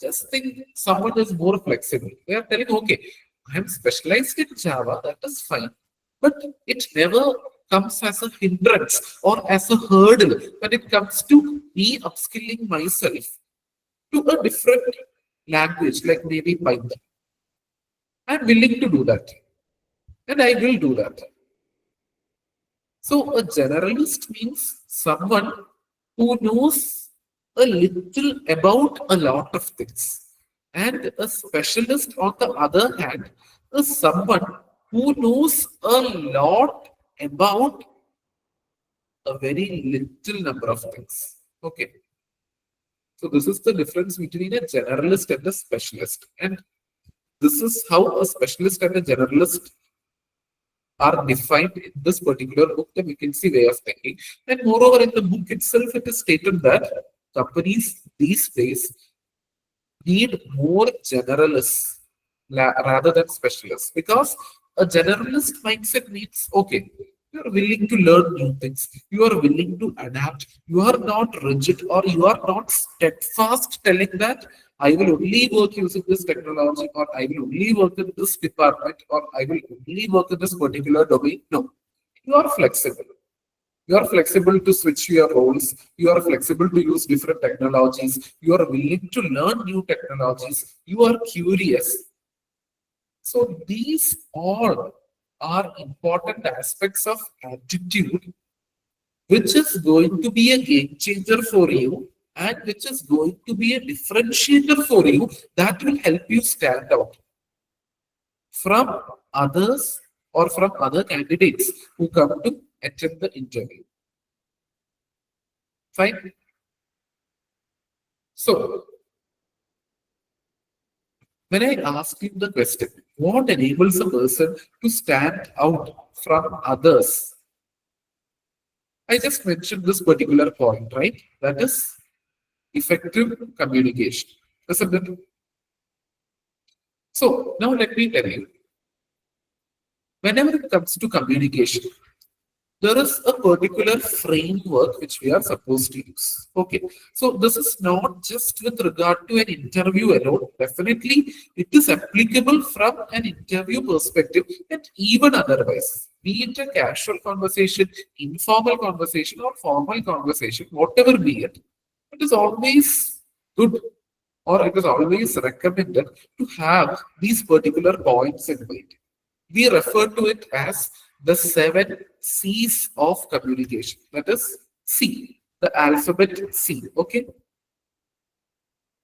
just think someone is more flexible. They are telling, okay, I am specialized in Java, that is fine. But it never comes as a hindrance or as a hurdle when it comes to me upskilling myself to a different language, like maybe Python. I'm willing to do that. And I will do that. So a generalist means someone who knows a little about a lot of things. And a specialist, on the other hand, is someone who knows a lot about a very little number of things. Okay. So this is the difference between a generalist and a specialist. And this is how a specialist and a generalist are defined in this particular book, the McKinsey way of thinking. And moreover, in the book itself, it is stated that companies these days need more generalists rather than specialists, because a generalist mindset means, okay, you are willing to learn new things, you are willing to adapt, you are not rigid or you are not steadfast telling that I will only work using this technology, or I will only work in this department, or I will only work in this particular domain. No, you are flexible. You are flexible to switch your roles. You are flexible to use different technologies. You are willing to learn new technologies. You are curious. So these all are important aspects of attitude, which is going to be a game changer for you and which is going to be a differentiator for you that will help you stand out from others or from other candidates who come to attend the interview. Fine. So, when I ask you the question, what enables a person to stand out from others? I just mentioned this particular point, right? That is effective communication, isn't it? So now let me tell you, whenever it comes to communication, there is a particular framework which we are supposed to use. Okay, so this is not just with regard to an interview alone. Definitely, it is applicable from an interview perspective and even otherwise. Be it a casual conversation, informal conversation, or formal conversation, whatever be it, it is always good or it is always recommended to have these particular points in mind. We refer to it as the 7 C's of communication. That is C, the alphabet C. Okay.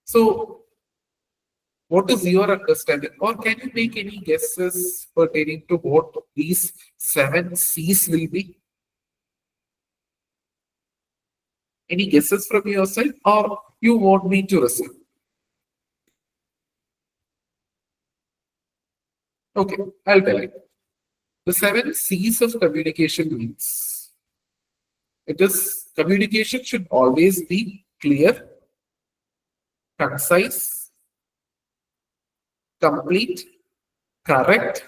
So, what is your understanding, or can you make any guesses pertaining to what these 7 C's will be? Any guesses from your side, or you want me to resume? Okay, I'll tell you. The 7 C's of communication means communication should always be clear, concise, complete, correct,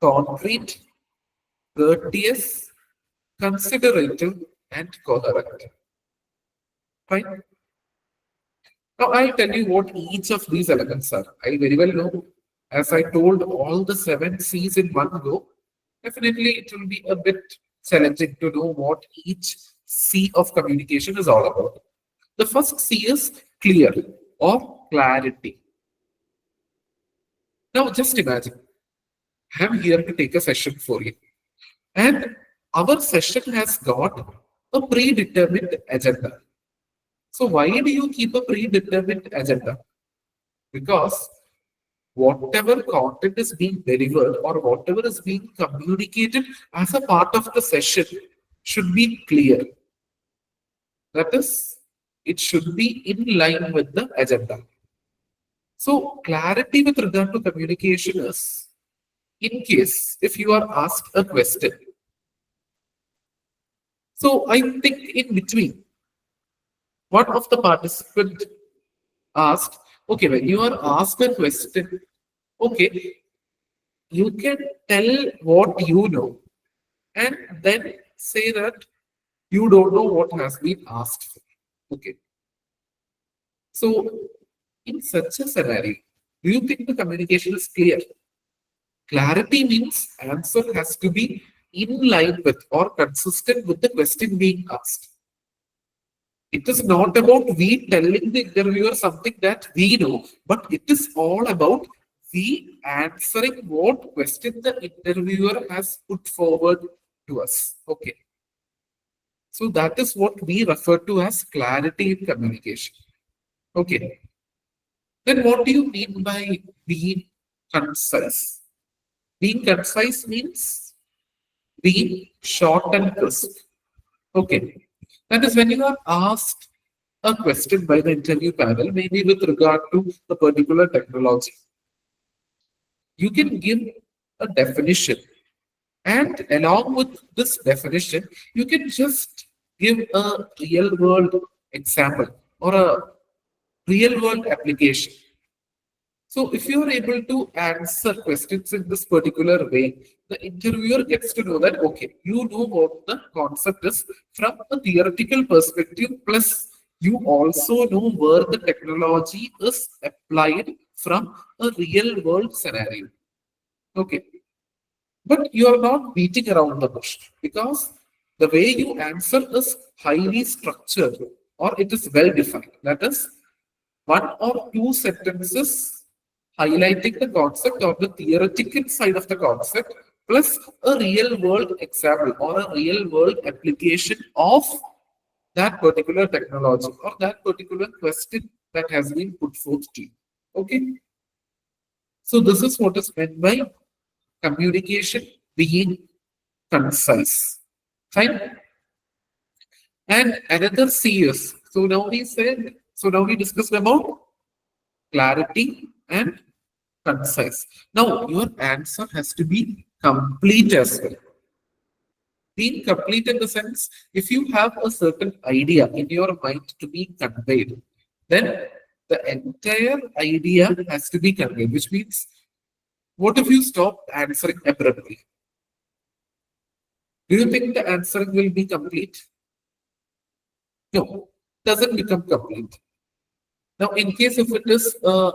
concrete, courteous, considerative, and coherent. Fine. Now I'll tell you what each of these elements are. I very well know, as I told all the 7 C's in one go, definitely it will be a bit challenging to know what each C of communication is all about. The first C is clear or clarity. Now just imagine, I'm here to take a session for you. And our session has got a predetermined agenda. So why do you keep a predetermined agenda? Because whatever content is being delivered or whatever is being communicated as a part of the session should be clear. That is, it should be in line with the agenda. So clarity with regard to communication is, in case if you are asked a question. So I think in between, one of the participant asked, okay, when you are asked a question, okay, you can tell what you know and then say that you don't know what has been asked for. Okay. So in such a scenario, do you think the communication is clear? Clarity means answer has to be in line with or consistent with the question being asked. It is not about we telling the interviewer something that we know, but it is all about we answering what question the interviewer has put forward to us. Okay. So that is what we refer to as clarity in communication. Okay. Then what do you mean by being concise? Being concise means being short and crisp. Okay. That is when you are asked a question by the interview panel, maybe with regard to a particular technology. You can give a definition, and along with this definition, you can just give a real world example or a real world application. So if you are able to answer questions in this particular way, the interviewer gets to know that, okay, you know what the concept is from a theoretical perspective, plus you also know where the technology is applied from a real world scenario. Okay. But you are not beating around the bush because the way you answer is highly structured or it is well defined. That is, one or two sentences highlighting the concept or the theoretical side of the concept plus a real world example or a real world application of that particular technology or that particular question that has been put forth to you. Okay. So this is what is meant by communication being concise. Fine. And another C is, so now we discussed about clarity and concise. Now your answer has to be complete as well. Being complete in the sense, if you have a certain idea in your mind to be conveyed, then the entire idea has to be conveyed, which means, what if you stop answering abruptly? Do you think the answering will be complete? No, doesn't become complete. Now, in case if it is a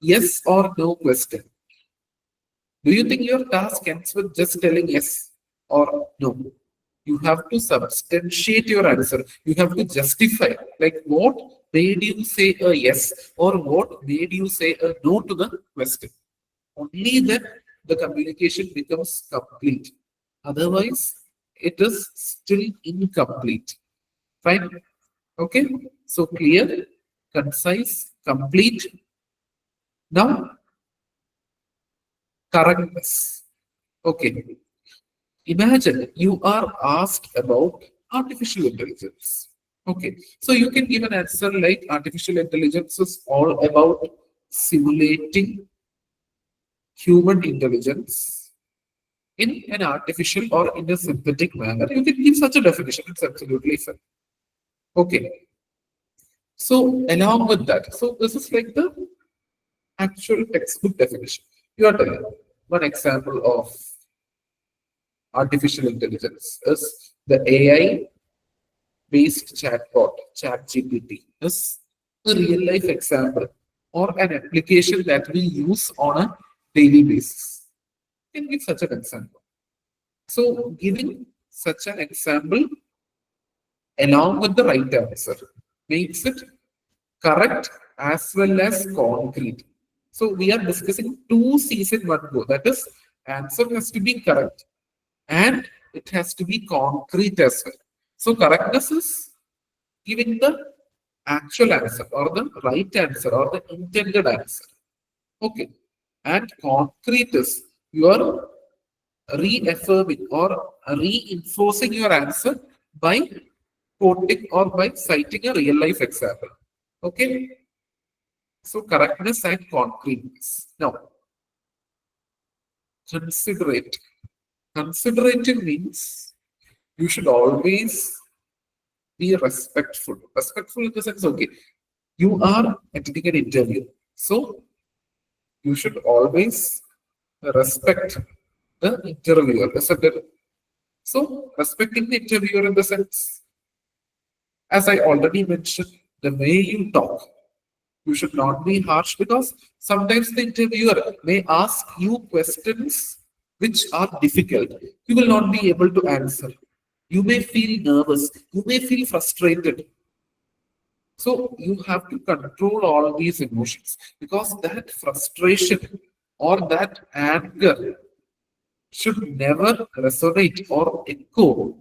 yes or no question, do you think your task ends with just telling yes or no? You have to substantiate your answer. You have to justify, like what made you say a yes or what made you say a no to the question. Only then the communication becomes complete. Otherwise, it is still incomplete. Fine. Okay. So clear, concise, complete. Now, correctness. Okay. Imagine you are asked about artificial intelligence. Okay. So you can give an answer like artificial intelligence is all about simulating human intelligence in an artificial or in a synthetic manner. You can give such a definition. It's absolutely fine. Okay. So along with that, so this is like the actual textbook definition. You are telling one example of artificial intelligence is the AI based chatbot, ChatGPT, is a real life example or an application that we use on a daily basis. You can give such an example. So giving such an example along with the right answer makes it correct as well as concrete. So we are discussing two C's in one go. That is, answer has to be correct and it has to be concrete as well. So correctness is giving the actual answer or the right answer or the intended answer. Okay. And concrete is you are reaffirming or reinforcing your answer by quoting or by citing a real life example. Okay. So correctness and concreteness. Now, considerate. Considerate means you should always be respectful. Respectful in the sense, okay, you are attending an interview. So you should always respect the interviewer, isn't it? So respecting the interviewer in the sense, as I already mentioned, the way you talk, you should not be harsh because sometimes the interviewer may ask you questions which are difficult. You will not be able to answer. You may feel nervous. You may feel frustrated. So you have to control all these emotions because that frustration or that anger should never resonate or echo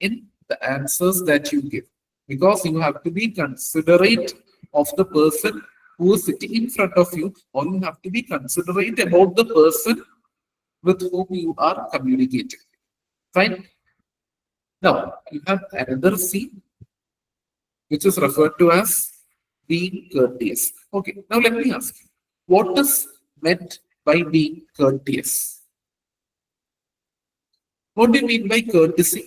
in the answers that you give because you have to be considerate of the person who is sitting in front of you, or you have to be considerate about the person with whom you are communicating. Fine. Now you have another C, which is referred to as being courteous. Okay, now let me ask you, what is meant by being courteous? What do you mean by courtesy?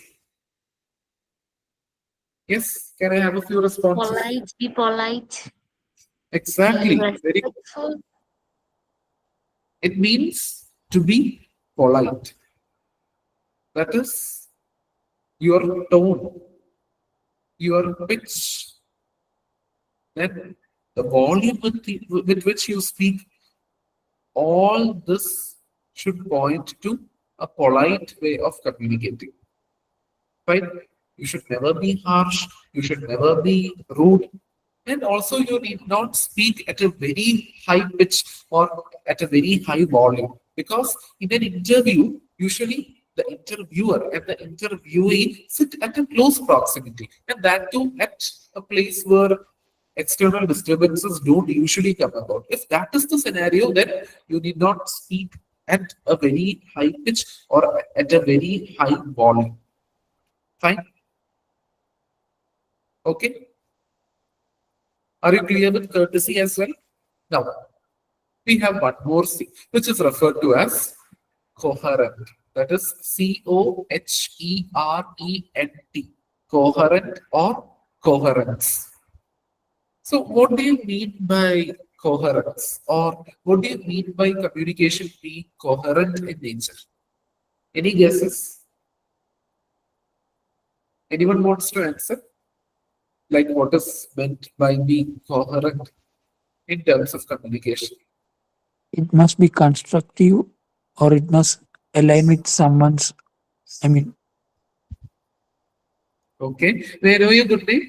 Yes, can I have a few responses? Polite, be polite. Exactly. Be Very. respectful. It means to be polite. That is your tone, your pitch, then the volume with which you speak. All this should point to a polite way of communicating. Right? You should never be harsh. You should never be rude. And also, you need not speak at a very high pitch or at a very high volume because in an interview, usually the interviewer and the interviewee sit at a close proximity, and that too at a place where external disturbances don't usually come about. If that is the scenario, then you need not speak at a very high pitch or at a very high volume. Fine. Okay. Are you clear with courtesy as well? Now, we have one more C, which is referred to as coherent. That is COHERENT. Coherent or coherence. So, what do you mean by coherence? Or what do you mean by communication being coherent in nature? Any guesses? Anyone wants to answer? Like what is meant by being coherent in terms of communication? It must be constructive or it must align with someone's, Okay. Where know your good name?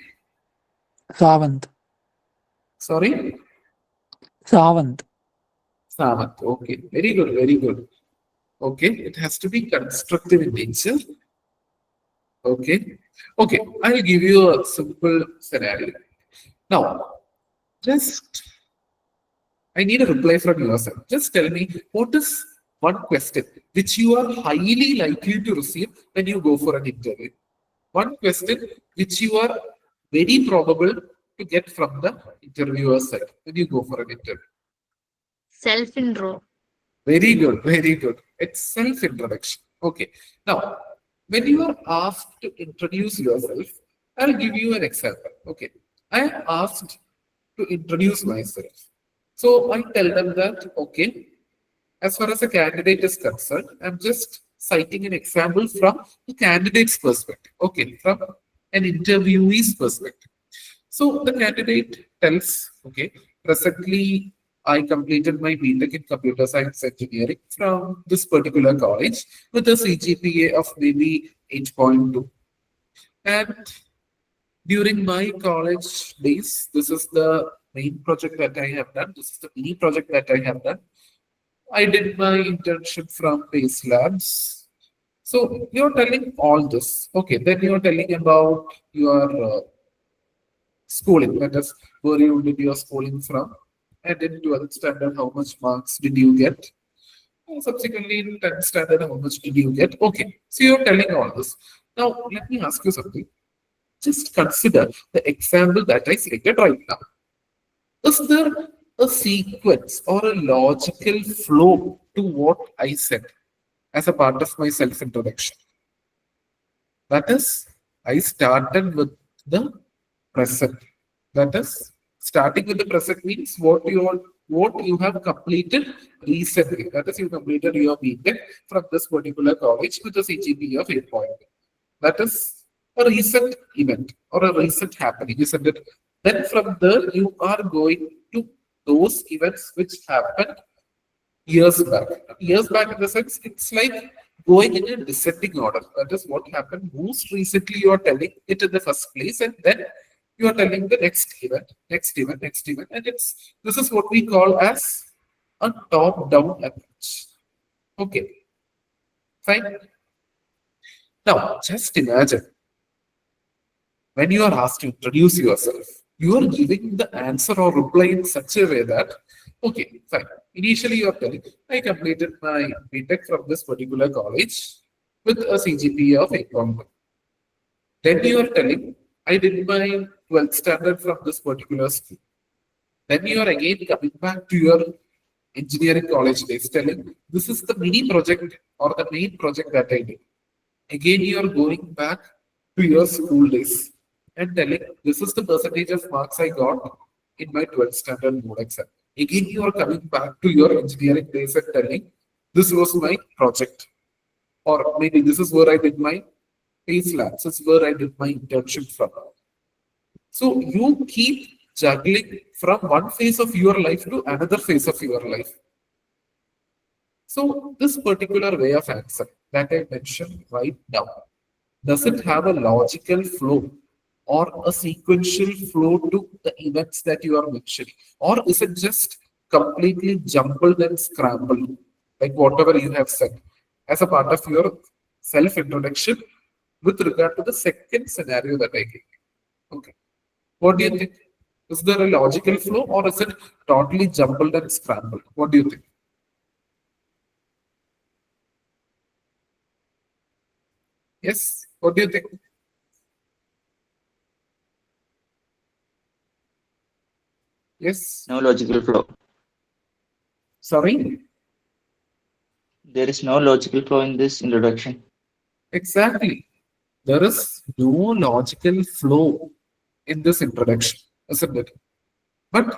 Savant. Sorry? Savant. Samat. Okay. Very good. Very good. Okay. It has to be constructive in nature. Okay. Okay. I'll give you a simple scenario. Now, just I need a reply from yourself. Just tell me what is one question which you are highly likely to receive when you go for an interview. One question which you are very probable to get from the interviewer side when you go for an interview. Self-intro. Very good, very good. It's self-introduction. Okay. Now, when you are asked to introduce yourself, I'll give you an example. Okay. I am asked to introduce myself. So I tell them that, okay, as far as a candidate is concerned, I'm just citing an example from the candidate's perspective. Okay, from an interviewee's perspective. So the candidate tells, okay, presently I completed my BTech in computer science engineering from this particular college with a CGPA of maybe 8.2. And during my college days, this is the main project that I have done. This is the mini project that I have done. I did my internship from PaceLabs. So you're telling all this. Okay, then you're telling about your schooling. That is, where you did your schooling from. And in 12th standard, how much marks did you get? And subsequently, in 10th standard, how much did you get? Okay, so you're telling all this. Now, let me ask you something. Just consider the example that I stated right now. Is there a sequence or a logical flow to what I said as a part of my self-introduction. That is, I started with the present. That is, starting with the present means what you have completed recently. That is, you completed your BTech from this particular college with a CGPA of 8.0. That is a recent event or a recent happening, isn't it? Then from there you are going to those events which happened years back. Years back in the sense it's like going in a descending order. That is what happened most recently. You are telling it in the first place, and then you are telling the next event, next event, next event, and this is what we call as a top-down approach. Okay, fine. Now just imagine when you are asked to introduce yourself, you are giving the answer or reply in such a way that, okay, fine. Initially, you are telling, I completed my BTech from this particular college with a CGPA of 8.1. Then you are telling, I did my 12th standard from this particular school. Then you are again coming back to your engineering college days, telling, this is the mini project or the main project that I did. Again, you are going back to your school days and telling, this is the percentage of marks I got in my 12th standard board exam. Again, you are coming back to your engineering days and telling, this was my project. Or maybe this is where I did my PaceLab. This is where I did my internship from. So you keep juggling from one phase of your life to another phase of your life. So this particular way of answer that I mentioned right now, does it have a logical flow or a sequential flow to the events that you are mentioning? Or is it just completely jumbled and scrambled, like whatever you have said, as a part of your self-introduction with regard to the second scenario that I gave? Okay. What do you think? Is there a logical flow or is it totally jumbled and scrambled? What do you think? Yes, what do you think? Yes. No logical flow. Sorry? There is no logical flow in this introduction. Exactly. There is no logical flow in this introduction, isn't it? But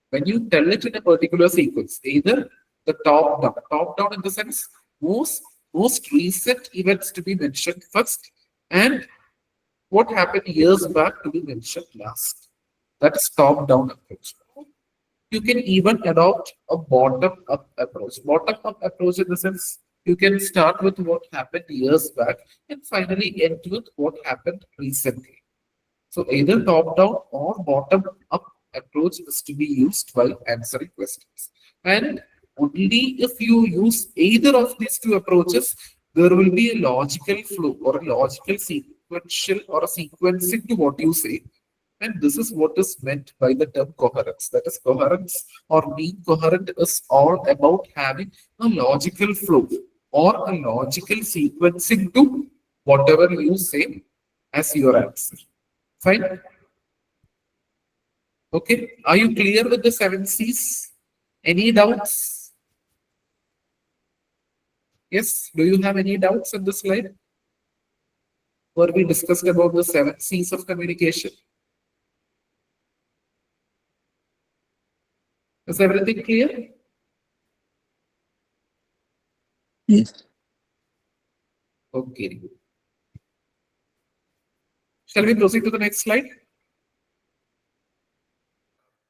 when you tell it in a particular sequence, either the top down in the sense most recent events to be mentioned first, and what happened years back to be mentioned last. That is top-down approach. You can even adopt a bottom-up approach. Bottom-up approach in the sense you can start with what happened years back and finally end with what happened recently. So either top-down or bottom-up approach is to be used while answering questions. And only if you use either of these two approaches, there will be a logical flow or a logical sequential or a sequencing to what you say. And this is what is meant by the term coherence. That is, coherence or being coherent is all about having a logical flow or a logical sequencing to whatever you say as your answer. Fine. Okay. Are you clear with the 7 C's? Any doubts? Yes. Do you have any doubts in this slide? Where we discussed about the 7 C's of communication? Is everything clear? Yes. Okay. Shall we proceed to the next slide?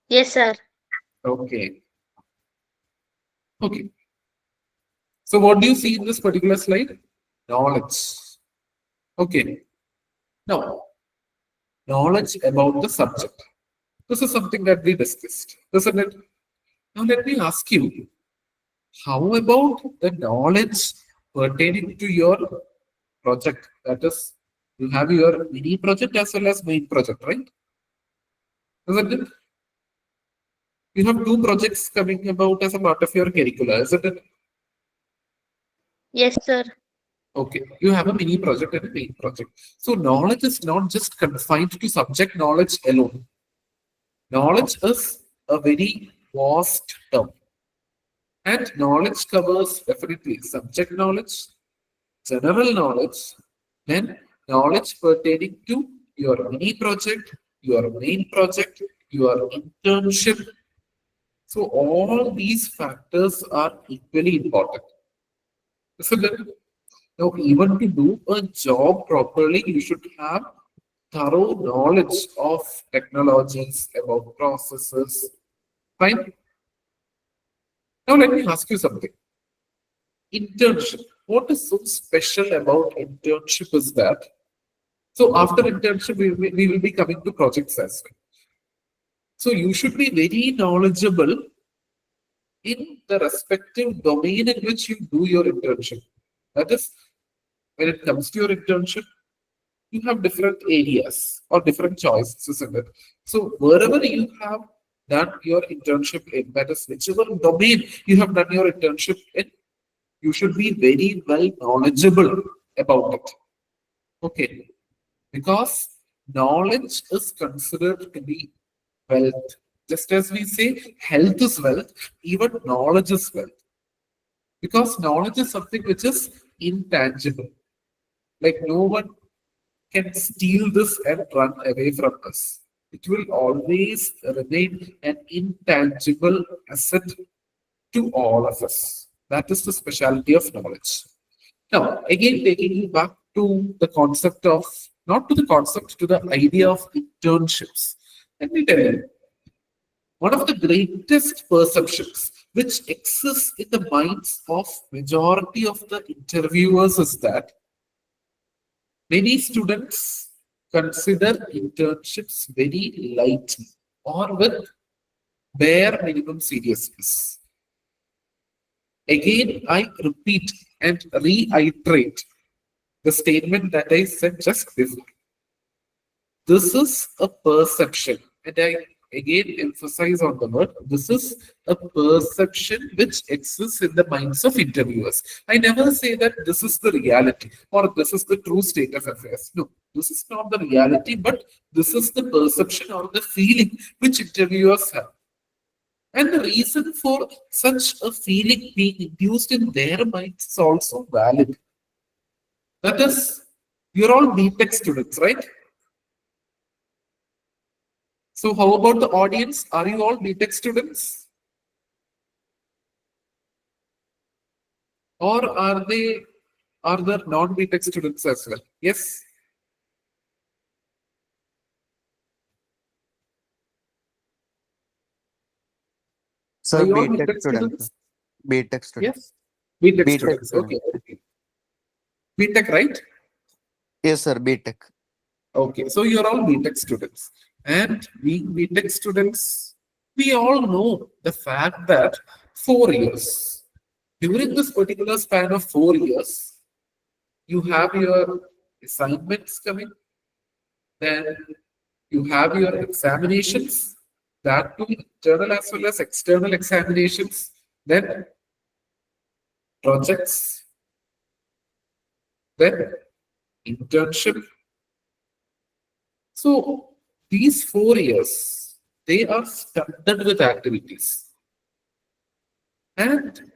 Yes, sir. Okay. Okay. So what do you see in this particular slide? Knowledge. Okay. Now, knowledge about the subject. This is something that we discussed, isn't it? Now let me ask you, how about the knowledge pertaining to your project? That is, you have your mini project as well as main project, right? Isn't it? You have 2 projects coming about as a part of your curricula, isn't it? Yes, sir. Okay, you have a mini project and a main project. So knowledge is not just confined to subject knowledge alone. Knowledge is a very vast term. And knowledge covers definitely subject knowledge, general knowledge, then knowledge pertaining to your mini project, your main project, your internship. So all these factors are equally important. Isn't it? Now, even to do a job properly, you should have thorough knowledge of technologies, about processes. Fine. Now, let me ask you something. Internship. What is so special about internship is that, so after internship, we will be coming to projects as well. So you should be very knowledgeable in the respective domain in which you do your internship. That is, when it comes to your internship, you have different areas or different choices, isn't it? So wherever you have done your internship in, that is, whichever domain you have done your internship in, you should be very well knowledgeable about it. Okay. Because knowledge is considered to be wealth. Just as we say health is wealth, even knowledge is wealth. Because knowledge is something which is intangible. Like no one can steal this and run away from us. It will always remain an intangible asset to all of us. That is the specialty of knowledge. Now, again, taking you back to the concept of, not to the concept, to the idea of internships. Let me tell you, one of the greatest perceptions which exists in the minds of majority of the interviewers is that many students consider internships very lightly or with bare minimum seriousness. Again, I repeat and reiterate the statement that I said just before. This is a perception, and I again emphasize on the word, this is a perception which exists in the minds of interviewers. I never say that this is the reality or this is the true state of affairs. No, this is not the reality, but this is the perception or the feeling which interviewers have. And the reason for such a feeling being induced in their minds is also valid. That is, you're all BTech students, right? So how about the audience? Are you all BTech students? Or are there non-BTech students as well? Yes. Sir, Are you all BTech BTech students. students? BTech students. Yes. BTech BTech students. students. Okay. BTech, right? Yes, sir, BTech. Okay, so you're all BTech students. And being BTech students, we all know the fact that 4 years, during this particular span of 4 years, you have your assignments coming, then you have your examinations, that too internal as well as external examinations, then projects, then internship. So these 4 years, they are studded with activities. And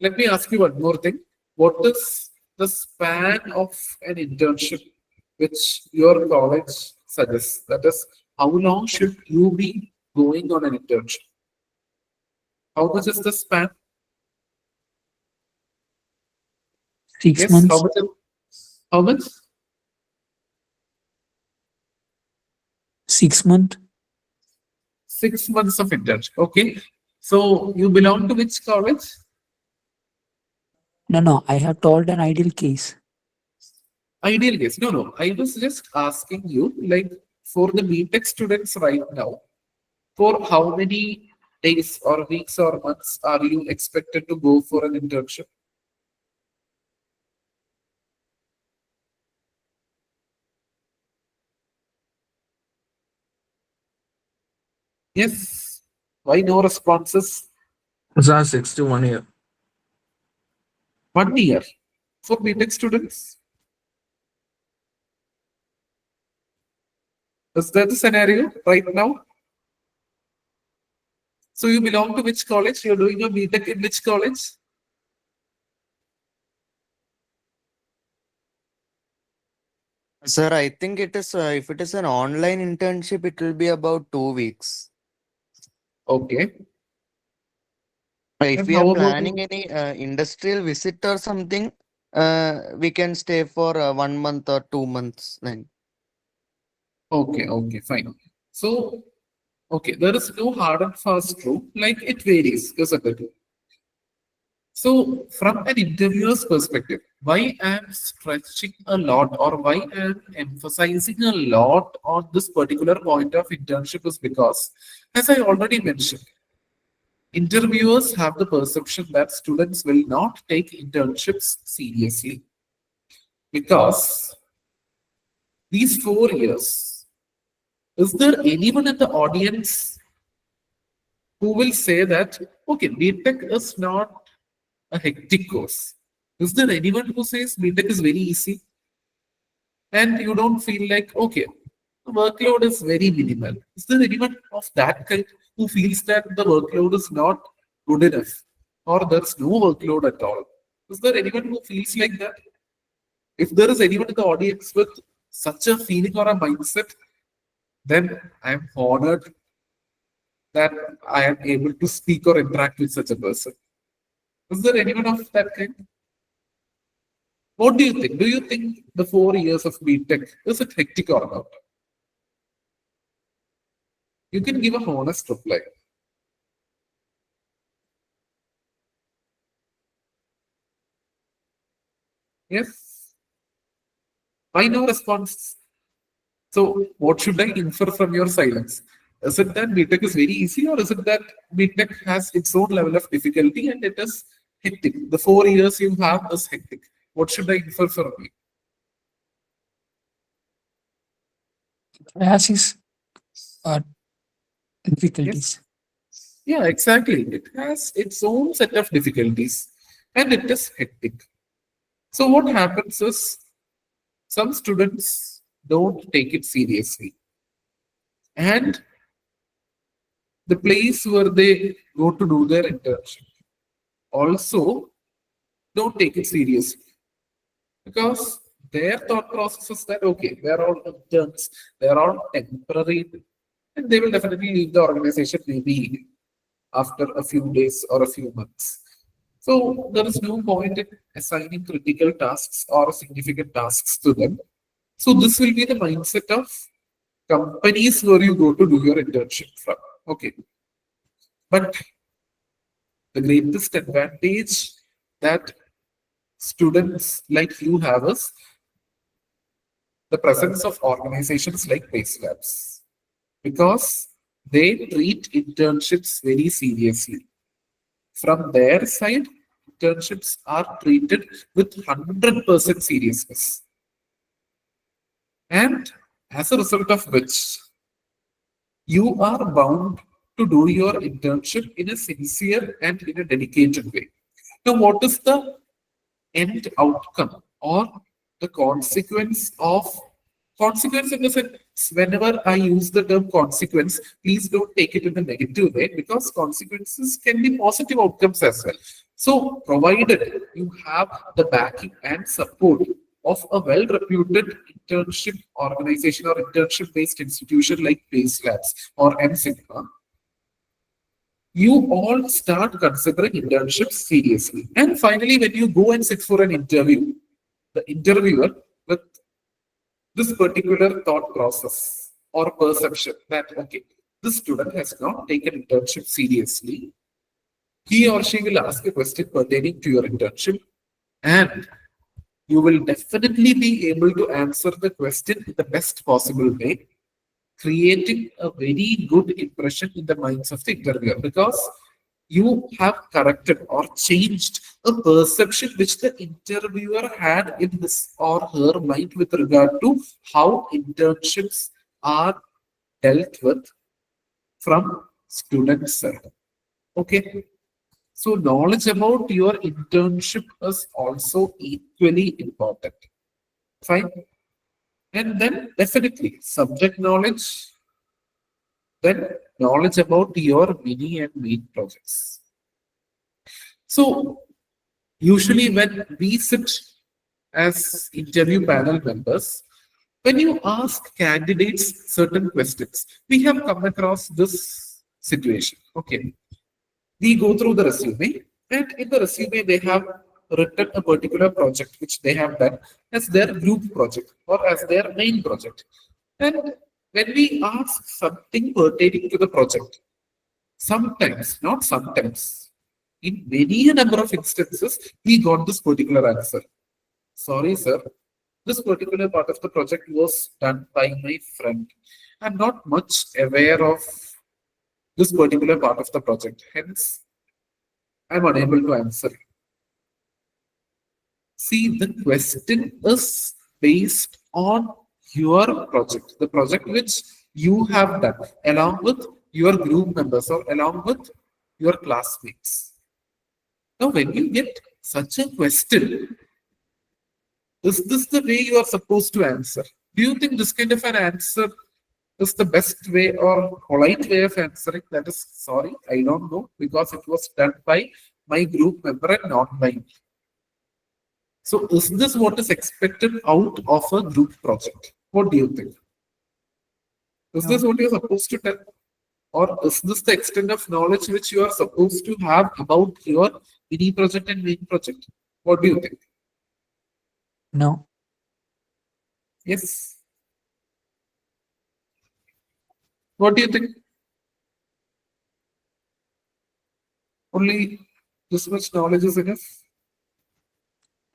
let me ask you one more thing. What is the span of an internship which your college suggests? That is, how long should you be going on an internship? How much is the span? 6 Yes, months. how much? How much? 6 months. 6 months of internship. Okay. So you belong to which college? No, I have told an ideal case. Ideal case. No. I was just asking you, like, for the BTech students right now, for how many days or weeks or months are you expected to go for an internship? Yes. Why no responses? Sir, 6 to 1 year. 1 year for BTech students. Is that the scenario right now? So you belong to which college? You're doing a BTech in which college? Sir, I think it is, if it is an online internship, it will be about 2 weeks. Okay. If And we how are about planning any industrial visit or something, we can stay for 1 month or 2 months then. okay, fine. So okay, there is no hard and fast rule, like it varies, isn't it? So from an interviewer's perspective, why I'm stretching a lot or why I'm emphasizing a lot on this particular point of internship is because, as I already mentioned, interviewers have the perception that students will not take internships seriously because these 4 years, is there anyone in the audience who will say that, okay, BTech is not a hectic course? Is there anyone who says BTech is very easy and you don't feel like, okay, the workload is very minimal? Is there anyone of that kind who feels that the workload is not good enough or there's no workload at all? Is there anyone who feels like that? If there is anyone in the audience with such a feeling or a mindset, then I'm honored that I am able to speak or interact with such a person. Is there anyone of that kind? What do you think? Do you think the 4 years of BTech is it hectic or not? You can give an honest reply. Yes. Why no response? So, what should I infer from your silence? Is it that BTech is very easy, or is it that BTech has its own level of difficulty and it is hectic? The 4 years you have is hectic. What should I infer from you? As is difficulties. Yeah, exactly. It has its own set of difficulties and it is hectic. So, what happens is some students don't take it seriously. And the place where they go to do their internship also don't take it seriously because their thought process is that okay, they're all interns, they're all temporary, and they will definitely leave the organization maybe after a few days or a few months. So there is no point in assigning critical tasks or significant tasks to them. So this will be the mindset of companies where you go to do your internship from. Okay. But the greatest advantage that students like you have is the presence of organizations like PaceLabs because they treat internships very seriously. From their side, internships are treated with 100% seriousness. And as a result of which, you are bound to do your internship in a sincere and in a dedicated way. Now, what is the end outcome or the consequence in the sense whenever I use the term consequence, please don't take it in a negative way because consequences can be positive outcomes as well. So provided you have the backing and support of a well-reputed internship organization or internship-based institution like PaceLabs or M-Sigma, you all start considering internships seriously. And finally, when you go and sit for an interview, the interviewer with this particular thought process or perception that, okay, this student has not taken internship seriously, he or she will ask a question pertaining to your internship, and you will definitely be able to answer the question in the best possible way, creating a very good impression in the minds of the interviewer because you have corrected or changed a perception which the interviewer had in his or her mind with regard to how internships are dealt with from students' side. Okay. So knowledge about your internship is also equally important. Fine. And then definitely subject knowledge, then knowledge about your mini and main projects. So usually when we sit as interview panel members, when you ask candidates certain questions, we have come across this situation. Okay, we go through the resume, and in the resume they have written a particular project which they have done as their group project or as their main project. And when we ask something pertaining to the project, sometimes, not sometimes, in many a number of instances, we got this particular answer. Sorry, sir, this particular part of the project was done by my friend. I'm not much aware of this particular part of the project. Hence, I'm unable to answer. See, the question is based on your project, the project which you have done, along with your group members or along with your classmates. Now, when you get such a question, is this the way you are supposed to answer? Do you think this kind of an answer is the best way or polite way of answering? That is, sorry, I don't know, because it was done by my group member and not mine. So is this what is expected out of a group project? What do you think? Is this what you're supposed to tell? Or is this the extent of knowledge which you are supposed to have about your mini project and main project? What do you think? No. Yes. What do you think? Only this much knowledge is enough?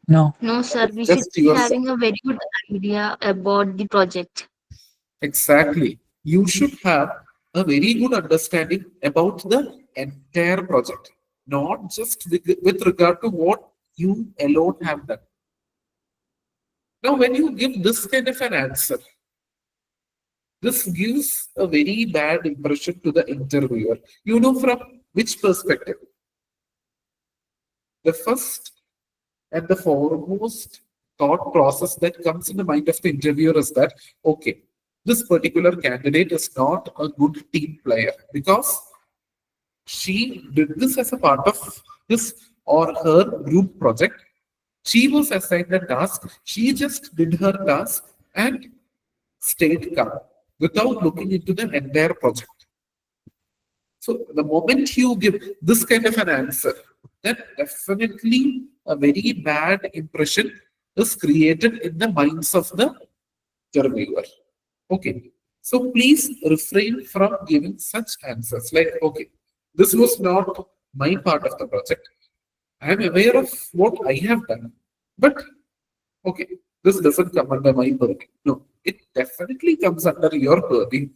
No. No, sir. We should Just be yourself. having a very good idea about the project. Exactly. You should have a very good understanding about the entire project, not just with regard to what you alone have done. Now, when you give this kind of an answer, this gives a very bad impression to the interviewer. You know from which perspective? The first and the foremost thought process that comes in the mind of the interviewer is that, okay, this particular candidate is not a good team player because she did this as a part of his or her group project. She was assigned a task, she just did her task and stayed calm without looking into the entire project. So the moment you give this kind of an answer, then definitely a very bad impression is created in the minds of the interviewer. Okay, so please refrain from giving such answers like, okay, this was not my part of the project. I am aware of what I have done, but okay, this doesn't come under my purview. No, it definitely comes under your purview.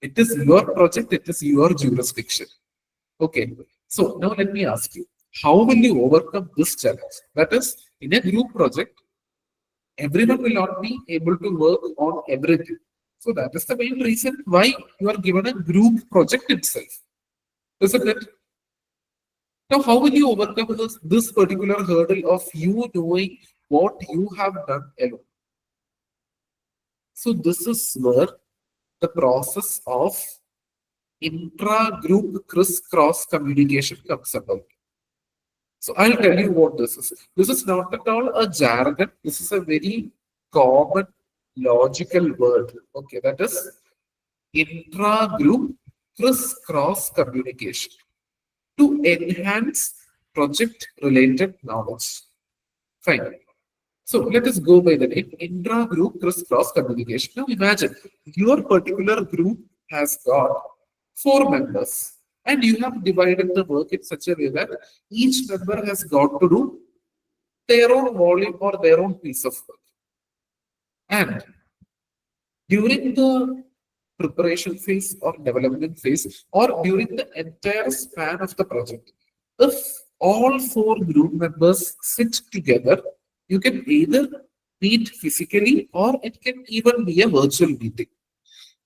It is your project, it is your jurisdiction. Okay, so now let me ask you, how will you overcome this challenge? That is, in a group project, everyone will not be able to work on everything. So that is the main reason why you are given a group project itself. Isn't it? Now, how will you overcome this particular hurdle of you knowing what you have done alone? So this is where the process of intra-group criss-cross communication comes about. So I'll tell you what this is. This is not at all a jargon. This is a very common logical word. Okay, that is intra-group criss-cross communication to enhance project-related knowledge. Fine. So let us go by the name intra-group criss-cross communication. Now imagine your particular group has got 4 members and you have divided the work in such a way that each member has got to do their own volume or their own piece of work. And during the preparation phase or development phase or during the entire span of the project, if all 4 group members sit together, you can either meet physically or it can even be a virtual meeting.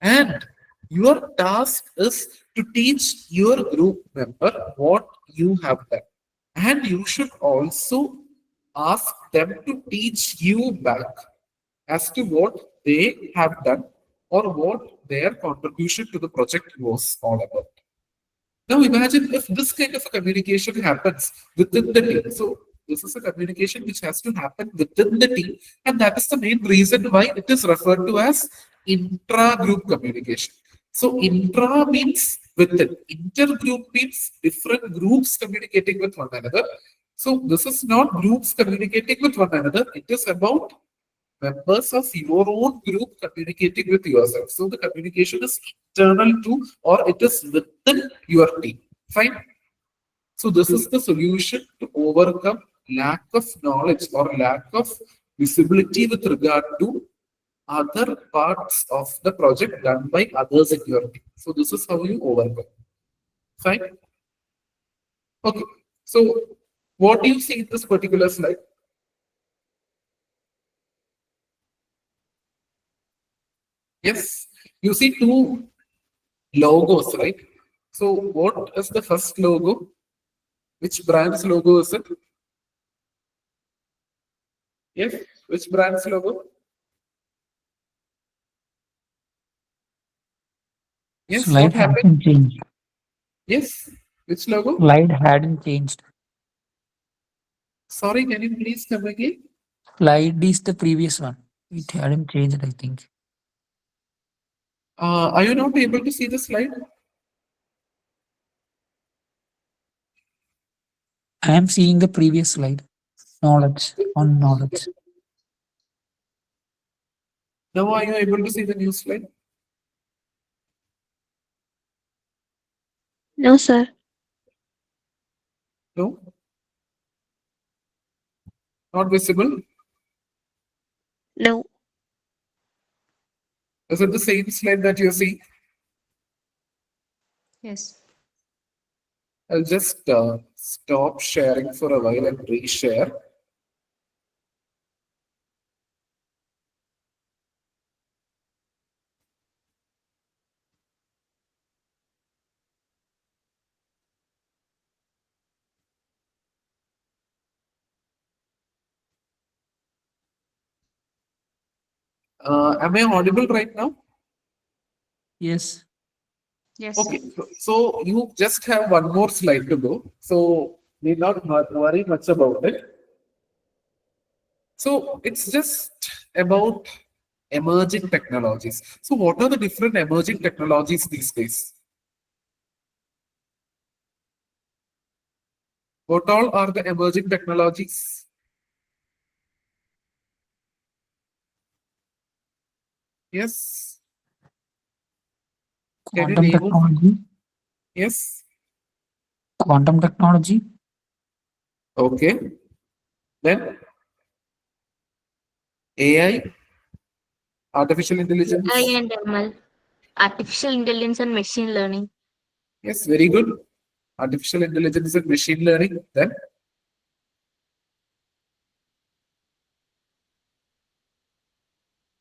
And your task is to teach your group member what you have done. And you should also ask them to teach you back as to what they have done or what their contribution to the project was all about. Now imagine if this kind of a communication happens within the team. So this is a communication which has to happen within the team, and that is the main reason why it is referred to as intra-group communication. So intra means within, intergroup means different groups communicating with one another. So this is not groups communicating with one another, it is about members of your own group communicating with yourself. So the communication is internal to, or it is within your team. Fine. So this is the solution to overcome lack of knowledge or lack of visibility with regard to other parts of the project done by others in your team. So this is how you overcome. Fine. Okay. So what do you see in this particular slide? Yes, you see two logos, right? So what is the first logo? Which brand's logo is it? Yes, which brand's logo? Yes, Slide what happened? hasn't changed. Yes, which logo? Slide hadn't changed. Sorry, can you please come again? Slide is the previous one. It hadn't changed, I think. Are you not able to see the slide? I am seeing the previous slide. Knowledge on knowledge. Now are you able to see the new slide? No, sir. No? Not visible? No. Is it the same slide that you see? Yes. I'll just stop sharing for a while and reshare. Am I audible right now? Yes. Yes. Okay, so you just have one more slide to go. So need not worry much about it. So it's just about emerging technologies. So what are the different emerging technologies these days? What all are the emerging technologies? Yes. Can you Quantum name them? technology. Yes. Quantum technology. Okay. Then AI, artificial intelligence. AI and ML. Artificial intelligence and machine learning. Yes, very good. Artificial intelligence and machine learning. Then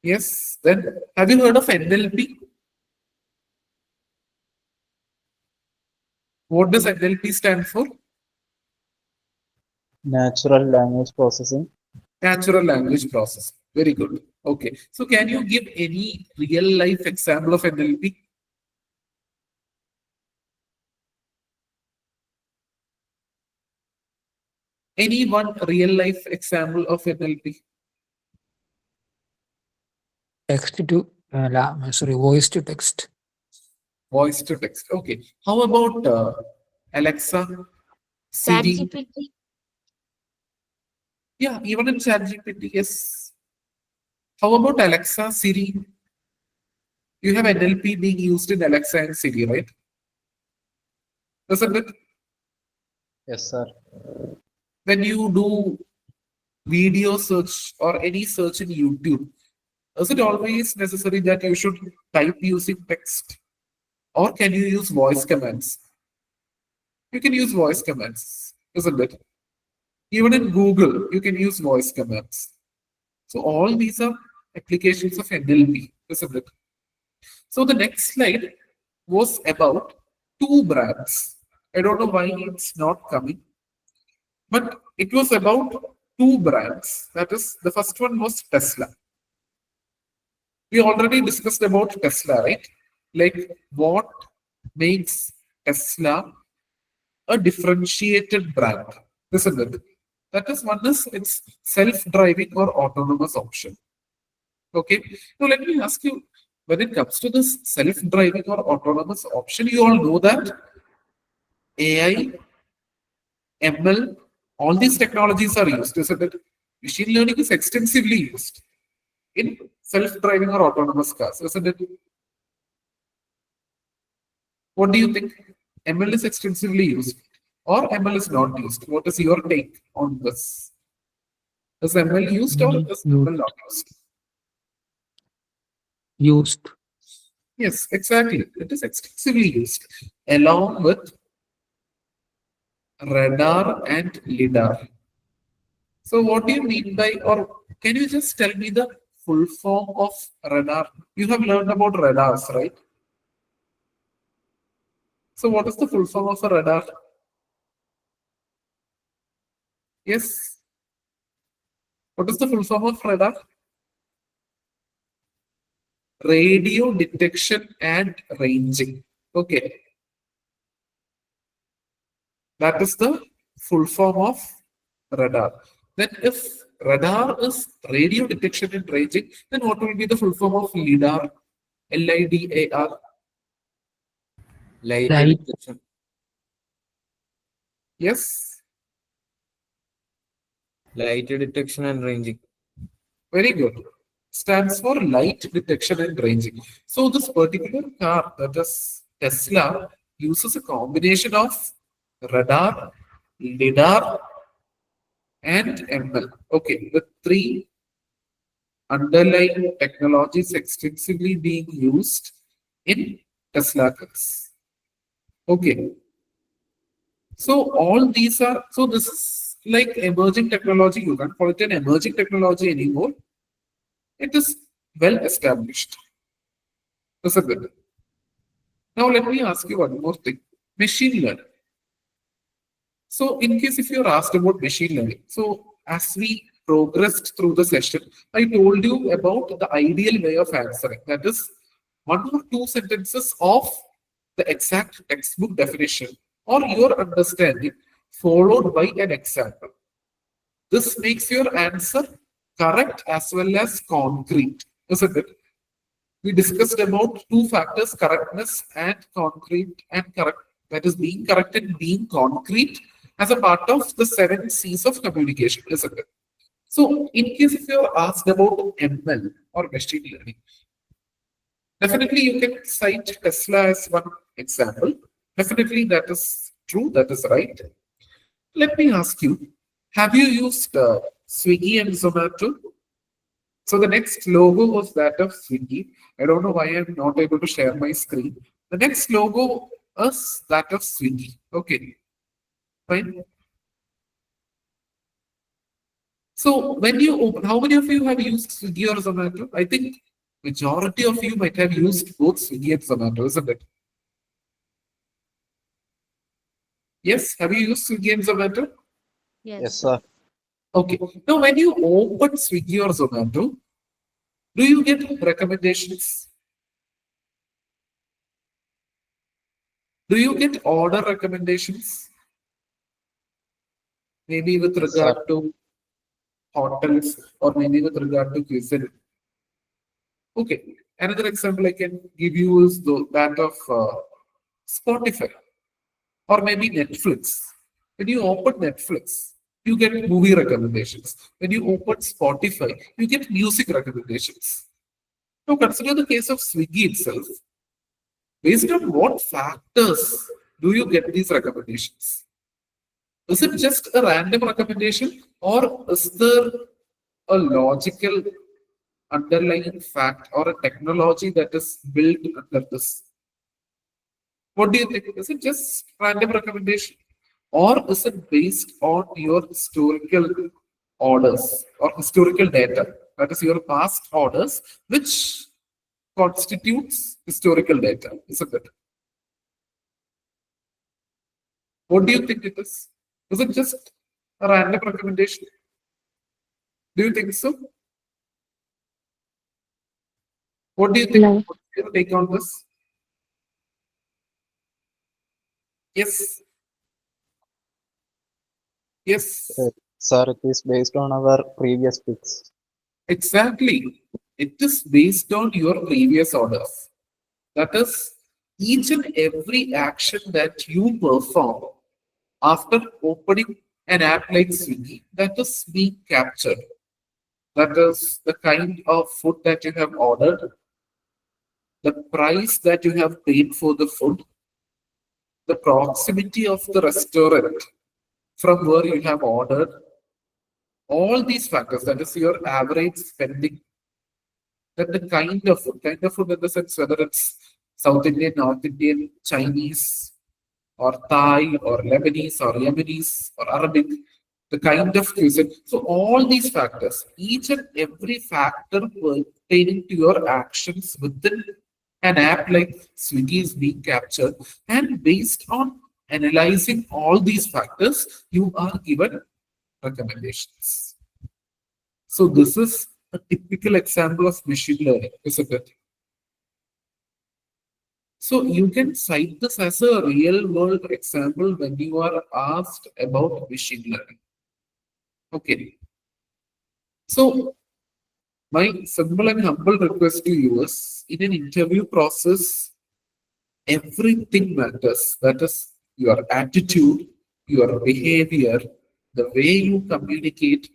yes. Then have you heard of NLP? What does NLP stand for? Natural language processing. Natural language processing. Very good. Okay. So can you give any real life example of NLP? Any one real life example of NLP? Text to voice to text. Voice to text. Okay. How about Alexa, Siri? ChatGPT. Yeah, even in ChatGPT, yes. How about Alexa, Siri? You have NLP being used in Alexa and Siri, right? Isn't it? Yes, sir. When you do video search or any search in YouTube, is it always necessary that you should type using text? Or can you use voice commands? You can use voice commands, isn't it? Even in Google, you can use voice commands. So all these are applications of NLP, isn't it? So the next slide was about two brands. I don't know why it's not coming, but it was about two brands. That is, the first one was Tesla. We already discussed about Tesla, right? Like what makes Tesla a differentiated brand, isn't it? That is one is its self-driving or autonomous option. Okay. Now let me ask you, when it comes to this self-driving or autonomous option, you all know that AI, ML, all these technologies are used, isn't it? Machine learning is extensively used in self-driving or autonomous cars, isn't it? What do you think? ML is extensively used or ML is not used? What is your take on this? Is ML used or is ML not used? Used. Yes, exactly. It is extensively used along with radar and lidar. So what do you mean by, or can you just tell me the full form of radar? You have learned about radars, right? So what is the full form of a radar? Yes. What is the full form of radar? Radio detection and ranging. Okay. That is the full form of radar. Then if radar is radio detection and ranging, then what will be the full form of lidar? LIDAR. Light Light. detection. Yes. Light detection and ranging. Very good. Stands for light detection and ranging. So this particular car, that is Tesla, uses a combination of radar, lidar, and ML. Okay, the three underlying technologies extensively being used in Tesla cars. Okay. So all these are, so this is like emerging technology. You can't call it an emerging technology anymore. It is well established. Isn't it? Now let me ask you one more thing. Machine learning. So in case if you're asked about machine learning, so as we progressed through the session, I told you about the ideal way of answering. That is one or two sentences of the exact textbook definition or your understanding followed by an example. This makes your answer correct as well as concrete, isn't it? We discussed about two factors, correctness and concrete and correct. That is being correct and being concrete as a part of the 7 C's of communication, isn't it? So in case if you're asked about ML or machine learning, definitely you can cite Tesla as one example. Definitely that is true, that is right. Let me ask you, have you used Swiggy and Zomato? So the next logo was that of Swiggy. I don't know why I'm not able to share my screen. The next logo is that of Swiggy. Okay, fine. So when you open, how many of you have used Swiggy or Zomato? I think majority of you might have used both Swiggy and Zomato, isn't it? Yes, have you used Swiggy and Zomato? Yes, sir. Okay. Now, when you open Swiggy or Zomato, do you get recommendations? Do you get order recommendations? Maybe with Yes, regard sir. to hotels or maybe with regard to cuisine. Okay. Another example I can give you is that of Spotify or maybe Netflix. When you open Netflix, you get movie recommendations. When you open Spotify, you get music recommendations. Now consider the case of Swiggy itself. Based on what factors do you get these recommendations? Is it just a random recommendation or is there a logical underlying fact or a technology that is built under this? What do you think? Is it just random recommendation or is it based on your historical orders or historical data? That is your past orders, which constitutes historical data, isn't it? What do you think it is? Is it just a random recommendation? Do you think so? What do you think? No. What's your take on this? Yes. Yes. Sir, it is based on our previous picks. Exactly. It is based on your previous orders. That is, each and every action that you perform after opening an app like Swiggy, that is being captured. That is the kind of food that you have ordered, the price that you have paid for the food, the proximity of the restaurant from where you have ordered, all these factors, that is your average spending, that the kind of food in the sense whether it's South Indian, North Indian, Chinese, or Thai, or Lebanese, or Yemenis, or Arabic, the kind of cuisine. So all these factors, each and every factor pertaining to your actions within an app like Swiggy is being captured, and based on analyzing all these factors, you are given recommendations. So this is a typical example of machine learning, isn't it? So you can cite this as a real world example when you are asked about machine learning. Okay. So my simple and humble request to you is, in an interview process, everything matters. That is your attitude, your behavior, the way you communicate,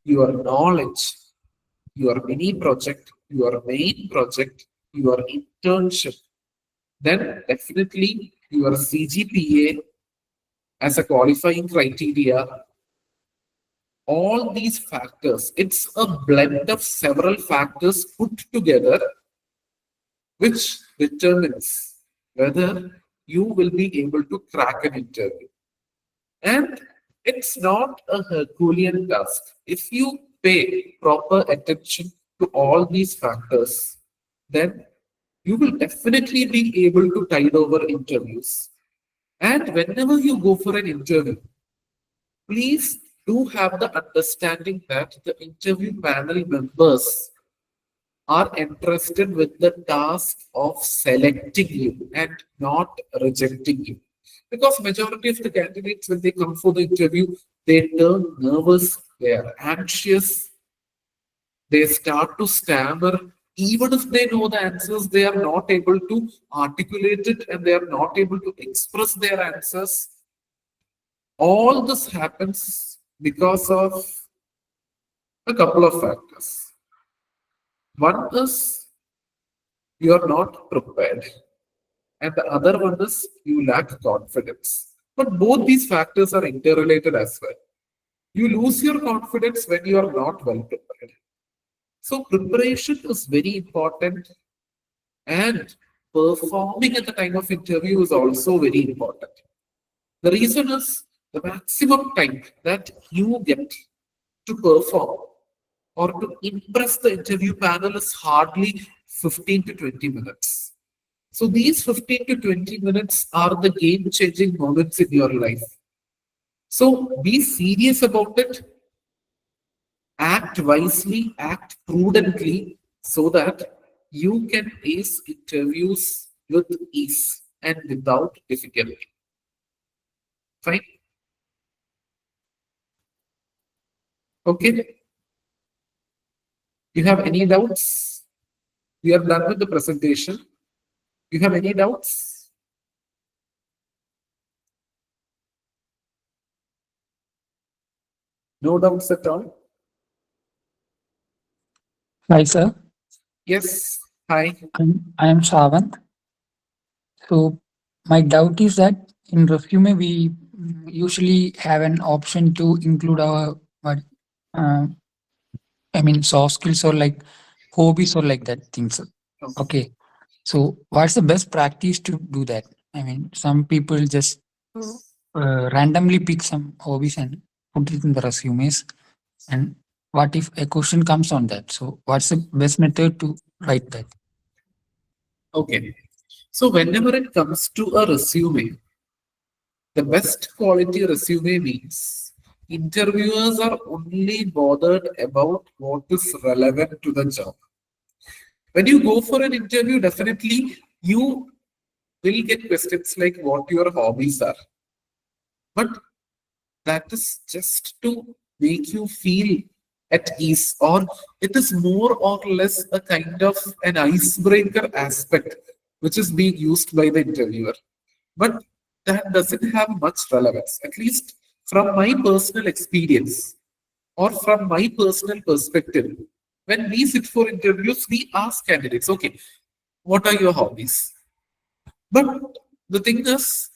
your knowledge, your mini project, your main project, your internship, then definitely your CGPA as a qualifying criteria. All these factors, it's a blend of several factors put together, which determines whether you will be able to crack an interview. And it's not a Herculean task. If you pay proper attention to all these factors, then you will definitely be able to tide over interviews. And whenever you go for an interview, please do have the understanding that the interview panel members are interested with the task of selecting you and not rejecting you. Because majority of the candidates, when they come for the interview, they turn nervous, they are anxious, they start to stammer. Even if they know the answers, they are not able to articulate it and they are not able to express their answers. All this happens because of a couple of factors. One is you are not prepared, and the other one is you lack confidence. But both these factors are interrelated as well. You lose your confidence when you are not well prepared. So preparation is very important, and performing at the time of interview is also very important. The reason is the maximum time that you get to perform or to impress the interview panel is hardly 15 to 20 minutes. So these 15 to 20 minutes are the game-changing moments in your life. So be serious about it, act wisely, act prudently, so that you can ace interviews with ease and without difficulty. Fine. Okay. You have any doubts? We are done with the presentation. You have any doubts? No doubts at all? Hi, sir. Yes. Hi. I am Shavant. So my doubt is that in resume we usually have an option to include our uh, I mean soft skills or like hobbies or like that things. Okay. So what's the best practice to do that? I mean, some people just randomly pick some hobbies and put it in the resumes. And what if a question comes on that? So what's the best method to write that? Okay. So whenever it comes to a resume, the best quality resume means interviewers are only bothered about what is relevant to the job. When you go for an interview, definitely you will get questions like what your hobbies are. But that is just to make you feel at ease, or it is more or less a kind of an icebreaker aspect which is being used by the interviewer. But that doesn't have much relevance, at least from my personal experience or from my personal perspective. When we sit for interviews, we ask candidates, okay, what are your hobbies? But the thing is,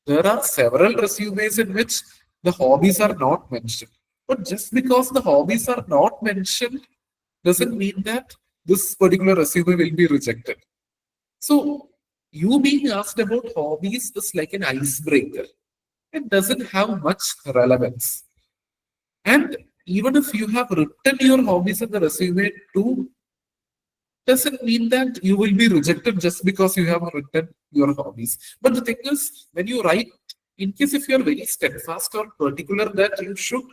there are several resumes in which the hobbies are not mentioned. But just because the hobbies are not mentioned doesn't mean that this particular resume will be rejected. So, you being asked about hobbies is like an icebreaker. It doesn't have much relevance. And even if you have written your hobbies in the resume too, doesn't mean that you will be rejected just because you have written your hobbies. But the thing is, when you write, in case if you are very steadfast or particular that you should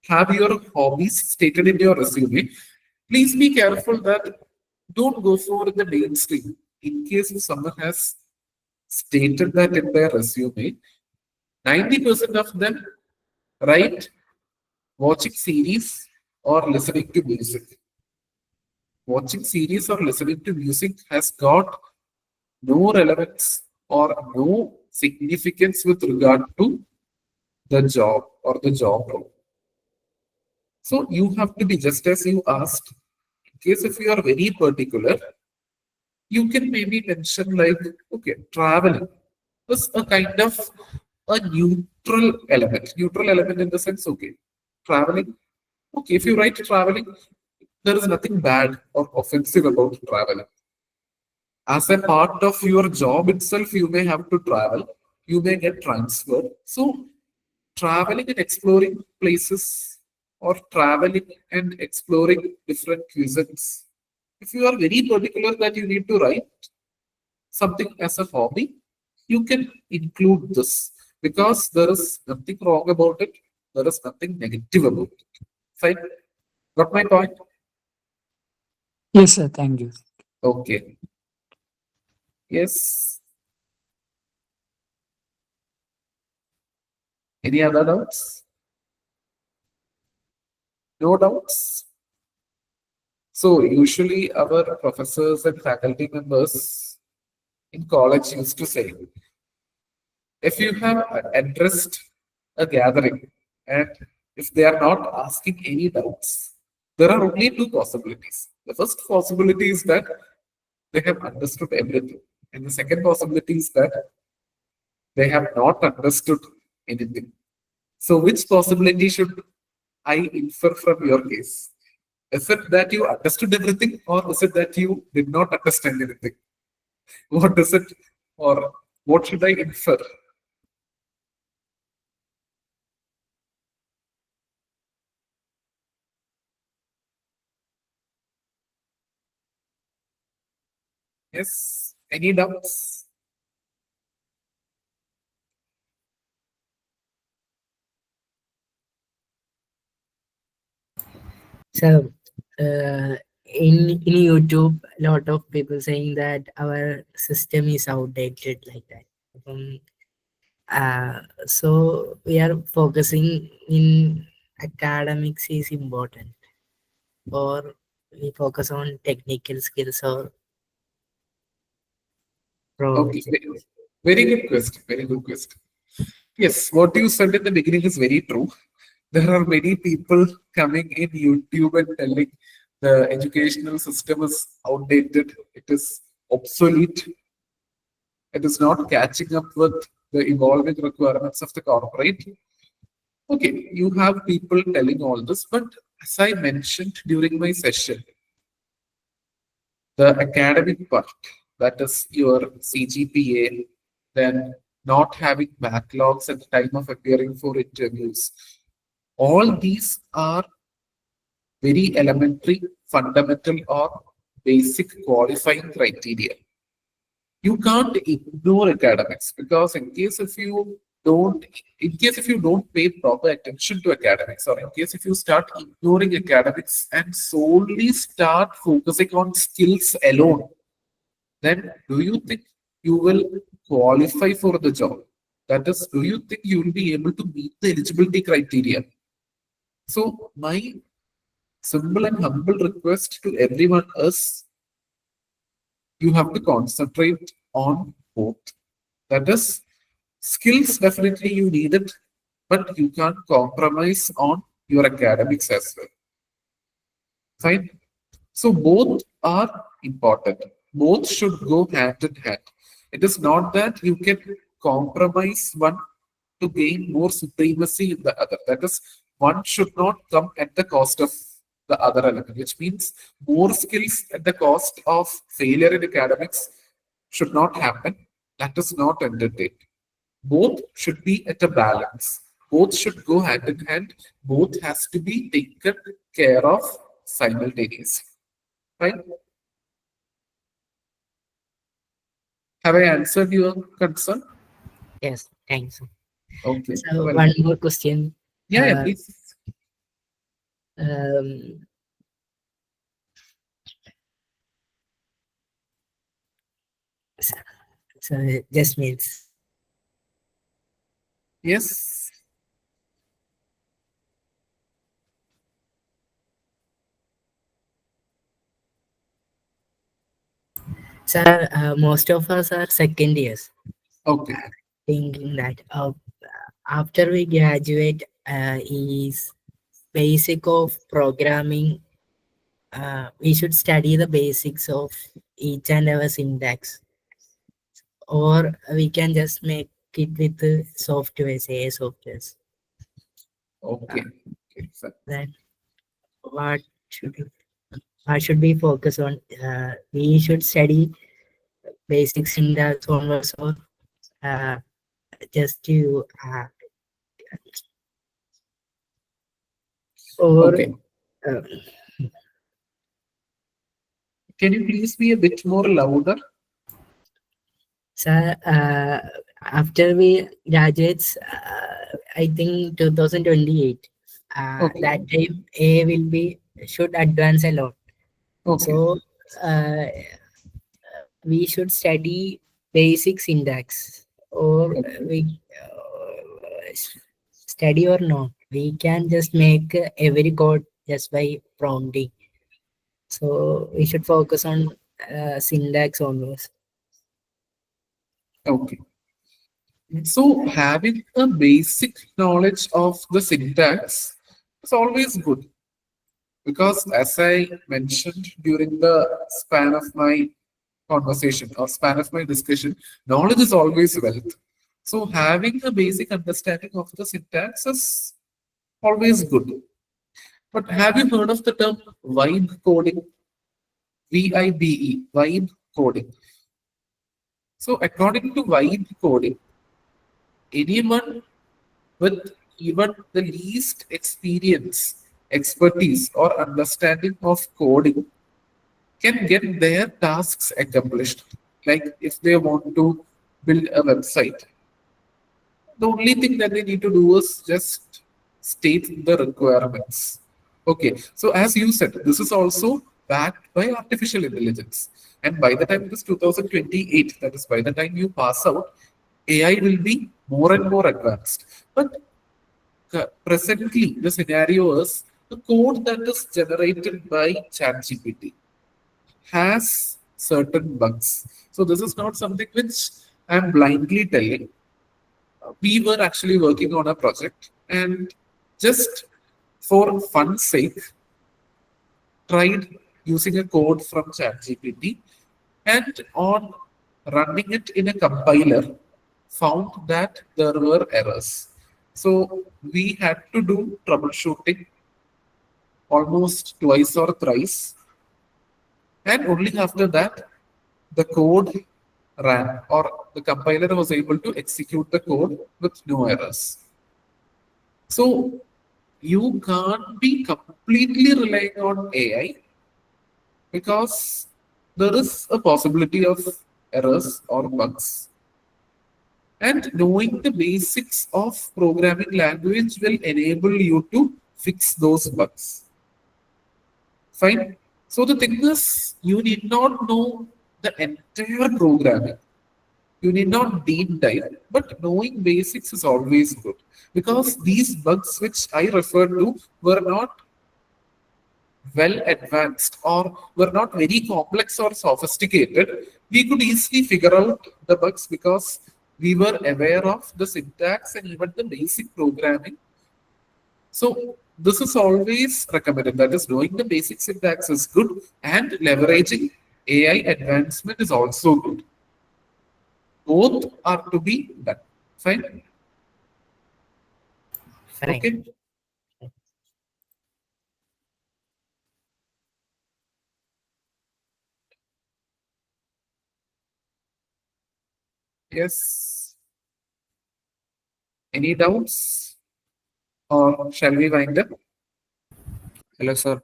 have your hobbies stated in your resume, please be careful that don't go for the mainstream. In case if someone has stated that in their resume, 90% of them write watching series or listening to music. Watching series or listening to music has got no relevance or no significance with regard to the job or the job role. So you have to be just as you asked. In case if you are very particular, you can maybe mention like, okay, traveling is a kind of a neutral element. Neutral element in the sense, okay, traveling. Okay, if you write traveling, there is nothing bad or offensive about traveling. As a part of your job itself, you may have to travel, you may get transferred. So, traveling and exploring places or traveling and exploring different cuisines. If you are very particular that you need to write something as a hobby, you can include this because there is nothing wrong about it, there is nothing negative about it. Fine? Got my point? Yes, sir. Thank you. Okay. Yes. Any other doubts? No doubts? So usually our professors and faculty members in college used to say, if you have addressed a gathering and if they are not asking any doubts, there are only two possibilities. The first possibility is that they have understood everything. And the second possibility is that they have not understood anything. So which possibility should I infer from your case? Is it that you understood everything or is it that you did not understand anything? What is it or what should I infer? Yes, any doubts? So, in YouTube, a lot of people saying that our system is outdated like that. So we are focusing in academics is important, or we focus on technical skills or Okay, problems. very good question. Very good question. Yes, what you said in the beginning is very true. There are many people coming in YouTube and telling the educational system is outdated, it is obsolete, it is not catching up with the evolving requirements of the corporate. Okay, you have people telling all this, but as I mentioned during my session, the academic part, that is your CGPA, then not having backlogs at the time of appearing for interviews. All these are very elementary, fundamental, or basic qualifying criteria. You can't ignore academics because in case if you don't pay proper attention to academics, or in case if you start ignoring academics and solely start focusing on skills alone, then do you think you will qualify for the job? That is, do you think you will be able to meet the eligibility criteria? So my simple and humble request to everyone is you have to concentrate on both. That is, skills definitely you need it, but you can't compromise on your academics as well. Fine. So both are important. Both should go hand in hand. It is not that you can compromise one to gain more supremacy in the other. That is, one should not come at the cost of the other element, which means more skills at the cost of failure in academics should not happen. That is not entertained. Both should be at a balance. Both should go hand in hand. Both has to be taken care of simultaneously. Right? Have I answered your concern? Yes, thanks. Okay. So well, one more question. yeah, please. Um, so just means. Yes. Sir, most of us are second years. Okay. Thinking that after we graduate is basic of programming. We should study the basics of each and every syntax, or we can just make it with the softwares, AI softwares. Okay. Then what should we focus on? We should study basic syntax onwards, or just to or okay. Can you please be a bit more louder? Sir, after we graduates, I think 2028. Okay. That time A will be should advance a lot. Okay. So we should study basic syntax, or we study or not. We can just make every code just by prompting. So we should focus on syntax onwards. Okay. So having a basic knowledge of the syntax is always good, because as I mentioned during the span of my conversation or span of my discussion, knowledge is always wealth. So having a basic understanding of the syntax is always good. But have you heard of the term vibe coding? VIBE, vibe coding. So according to vibe coding, anyone with even the least experience, expertise, or understanding of coding can get their tasks accomplished. Like if they want to build a website, the only thing that they need to do is just state the requirements. Okay, so as you said, this is also backed by artificial intelligence. And by the time it is 2028, that is by the time you pass out, AI will be more and more advanced. But presently, the scenario is the code that is generated by ChatGPT has certain bugs. So this is not something which I'm blindly telling. We were actually working on a project, and just for fun's sake, tried using a code from ChatGPT, and on running it in a compiler, found that there were errors. So we had to do troubleshooting almost twice or thrice, and only after that the code ran, or the compiler was able to execute the code with no errors. So you can't be completely relying on AI, because there is a possibility of errors or bugs. And knowing the basics of programming language will enable you to fix those bugs. Fine. So the thing is, you need not know the entire programming. you need not deep dive, but knowing basics is always good because these bugs which I referred to were not well advanced or were not very complex or sophisticated. We could easily figure out the bugs because we were aware of the syntax and even the basic programming. So this is always recommended. That is, knowing the basic syntax is good and leveraging AI advancement is also good. Both are to be done. Fine. Fine. Okay. Yes. Any doubts? Or shall we wind up? Hello, sir.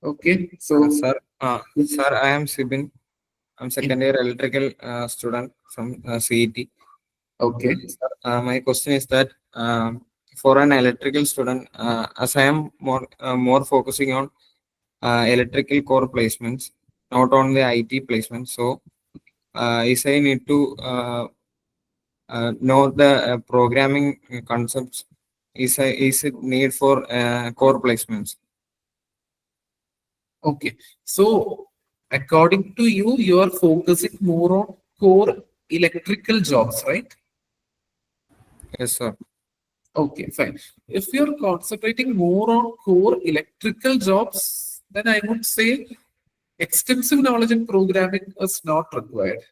Okay. So, Sir, I am Sibin. I'm second year electrical student from CET. Okay. Sir, my question is that for an electrical student, as I am more focusing on electrical core placements, not on the IT placements. So, is I need to know the programming concepts. Is it need for core placements? Okay. So, according to you, you are focusing more on core electrical jobs, right? Yes, sir. Okay, fine. If you're concentrating more on core electrical jobs, then I would say extensive knowledge in programming is not required.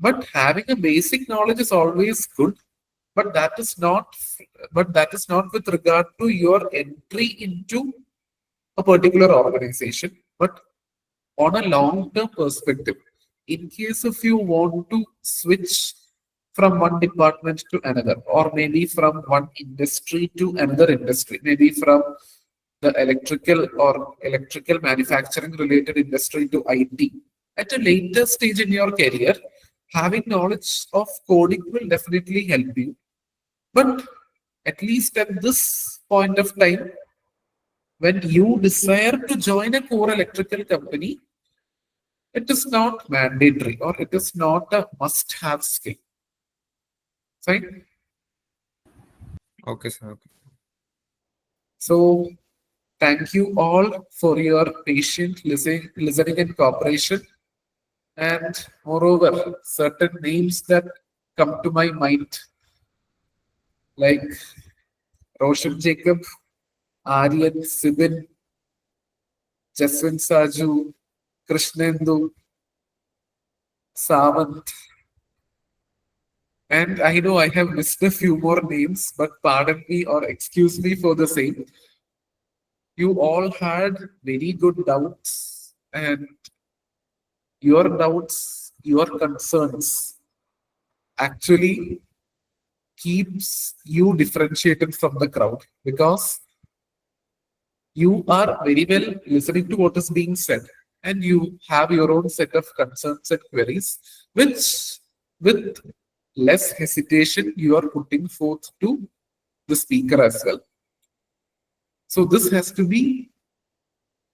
But having a basic knowledge is always good. But that is not. But that is not with regard to your entry into a particular organization, but on a long-term perspective. In case if you want to switch from one department to another, or maybe from one industry to another industry, maybe from the electrical or electrical manufacturing related industry to IT, at a later stage in your career, having knowledge of coding will definitely help you. But at least at this point of time, when you desire to join a core electrical company, it is not mandatory or it is not a must-have skill. Fine. Okay, sir. Okay. So thank you all for your patient listening and cooperation. And moreover, certain names that come to my mind, like Roshan Jacob, Aryan Sibin, Jaswin Saju, Krishnendu, Savant. And I know I have missed a few more names, but pardon me or excuse me for the same. You all had very good doubts, and your doubts, your concerns actually keeps you differentiated from the crowd because you are very well listening to what is being said and you have your own set of concerns and queries, which with less hesitation you are putting forth to the speaker as well. So this has to be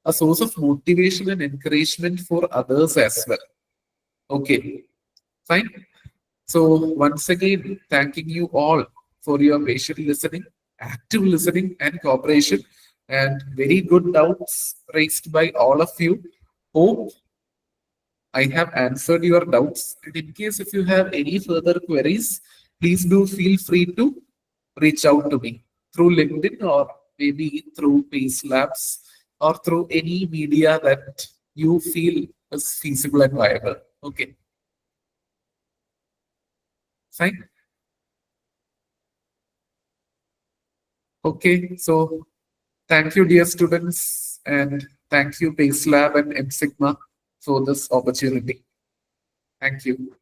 a source of motivation and encouragement for others as well. Okay, fine. So once again, thanking you all for your patient listening, active listening and cooperation, and very good doubts raised by all of you. Hope I have answered your doubts. And in case if you have any further queries, please do feel free to reach out to me through LinkedIn or maybe through PaceLabs or through any media that you feel is feasible and viable. Okay. Fine. Okay, so thank you, dear students, and thank you, PaceLab and M Sigma, for this opportunity. Thank you.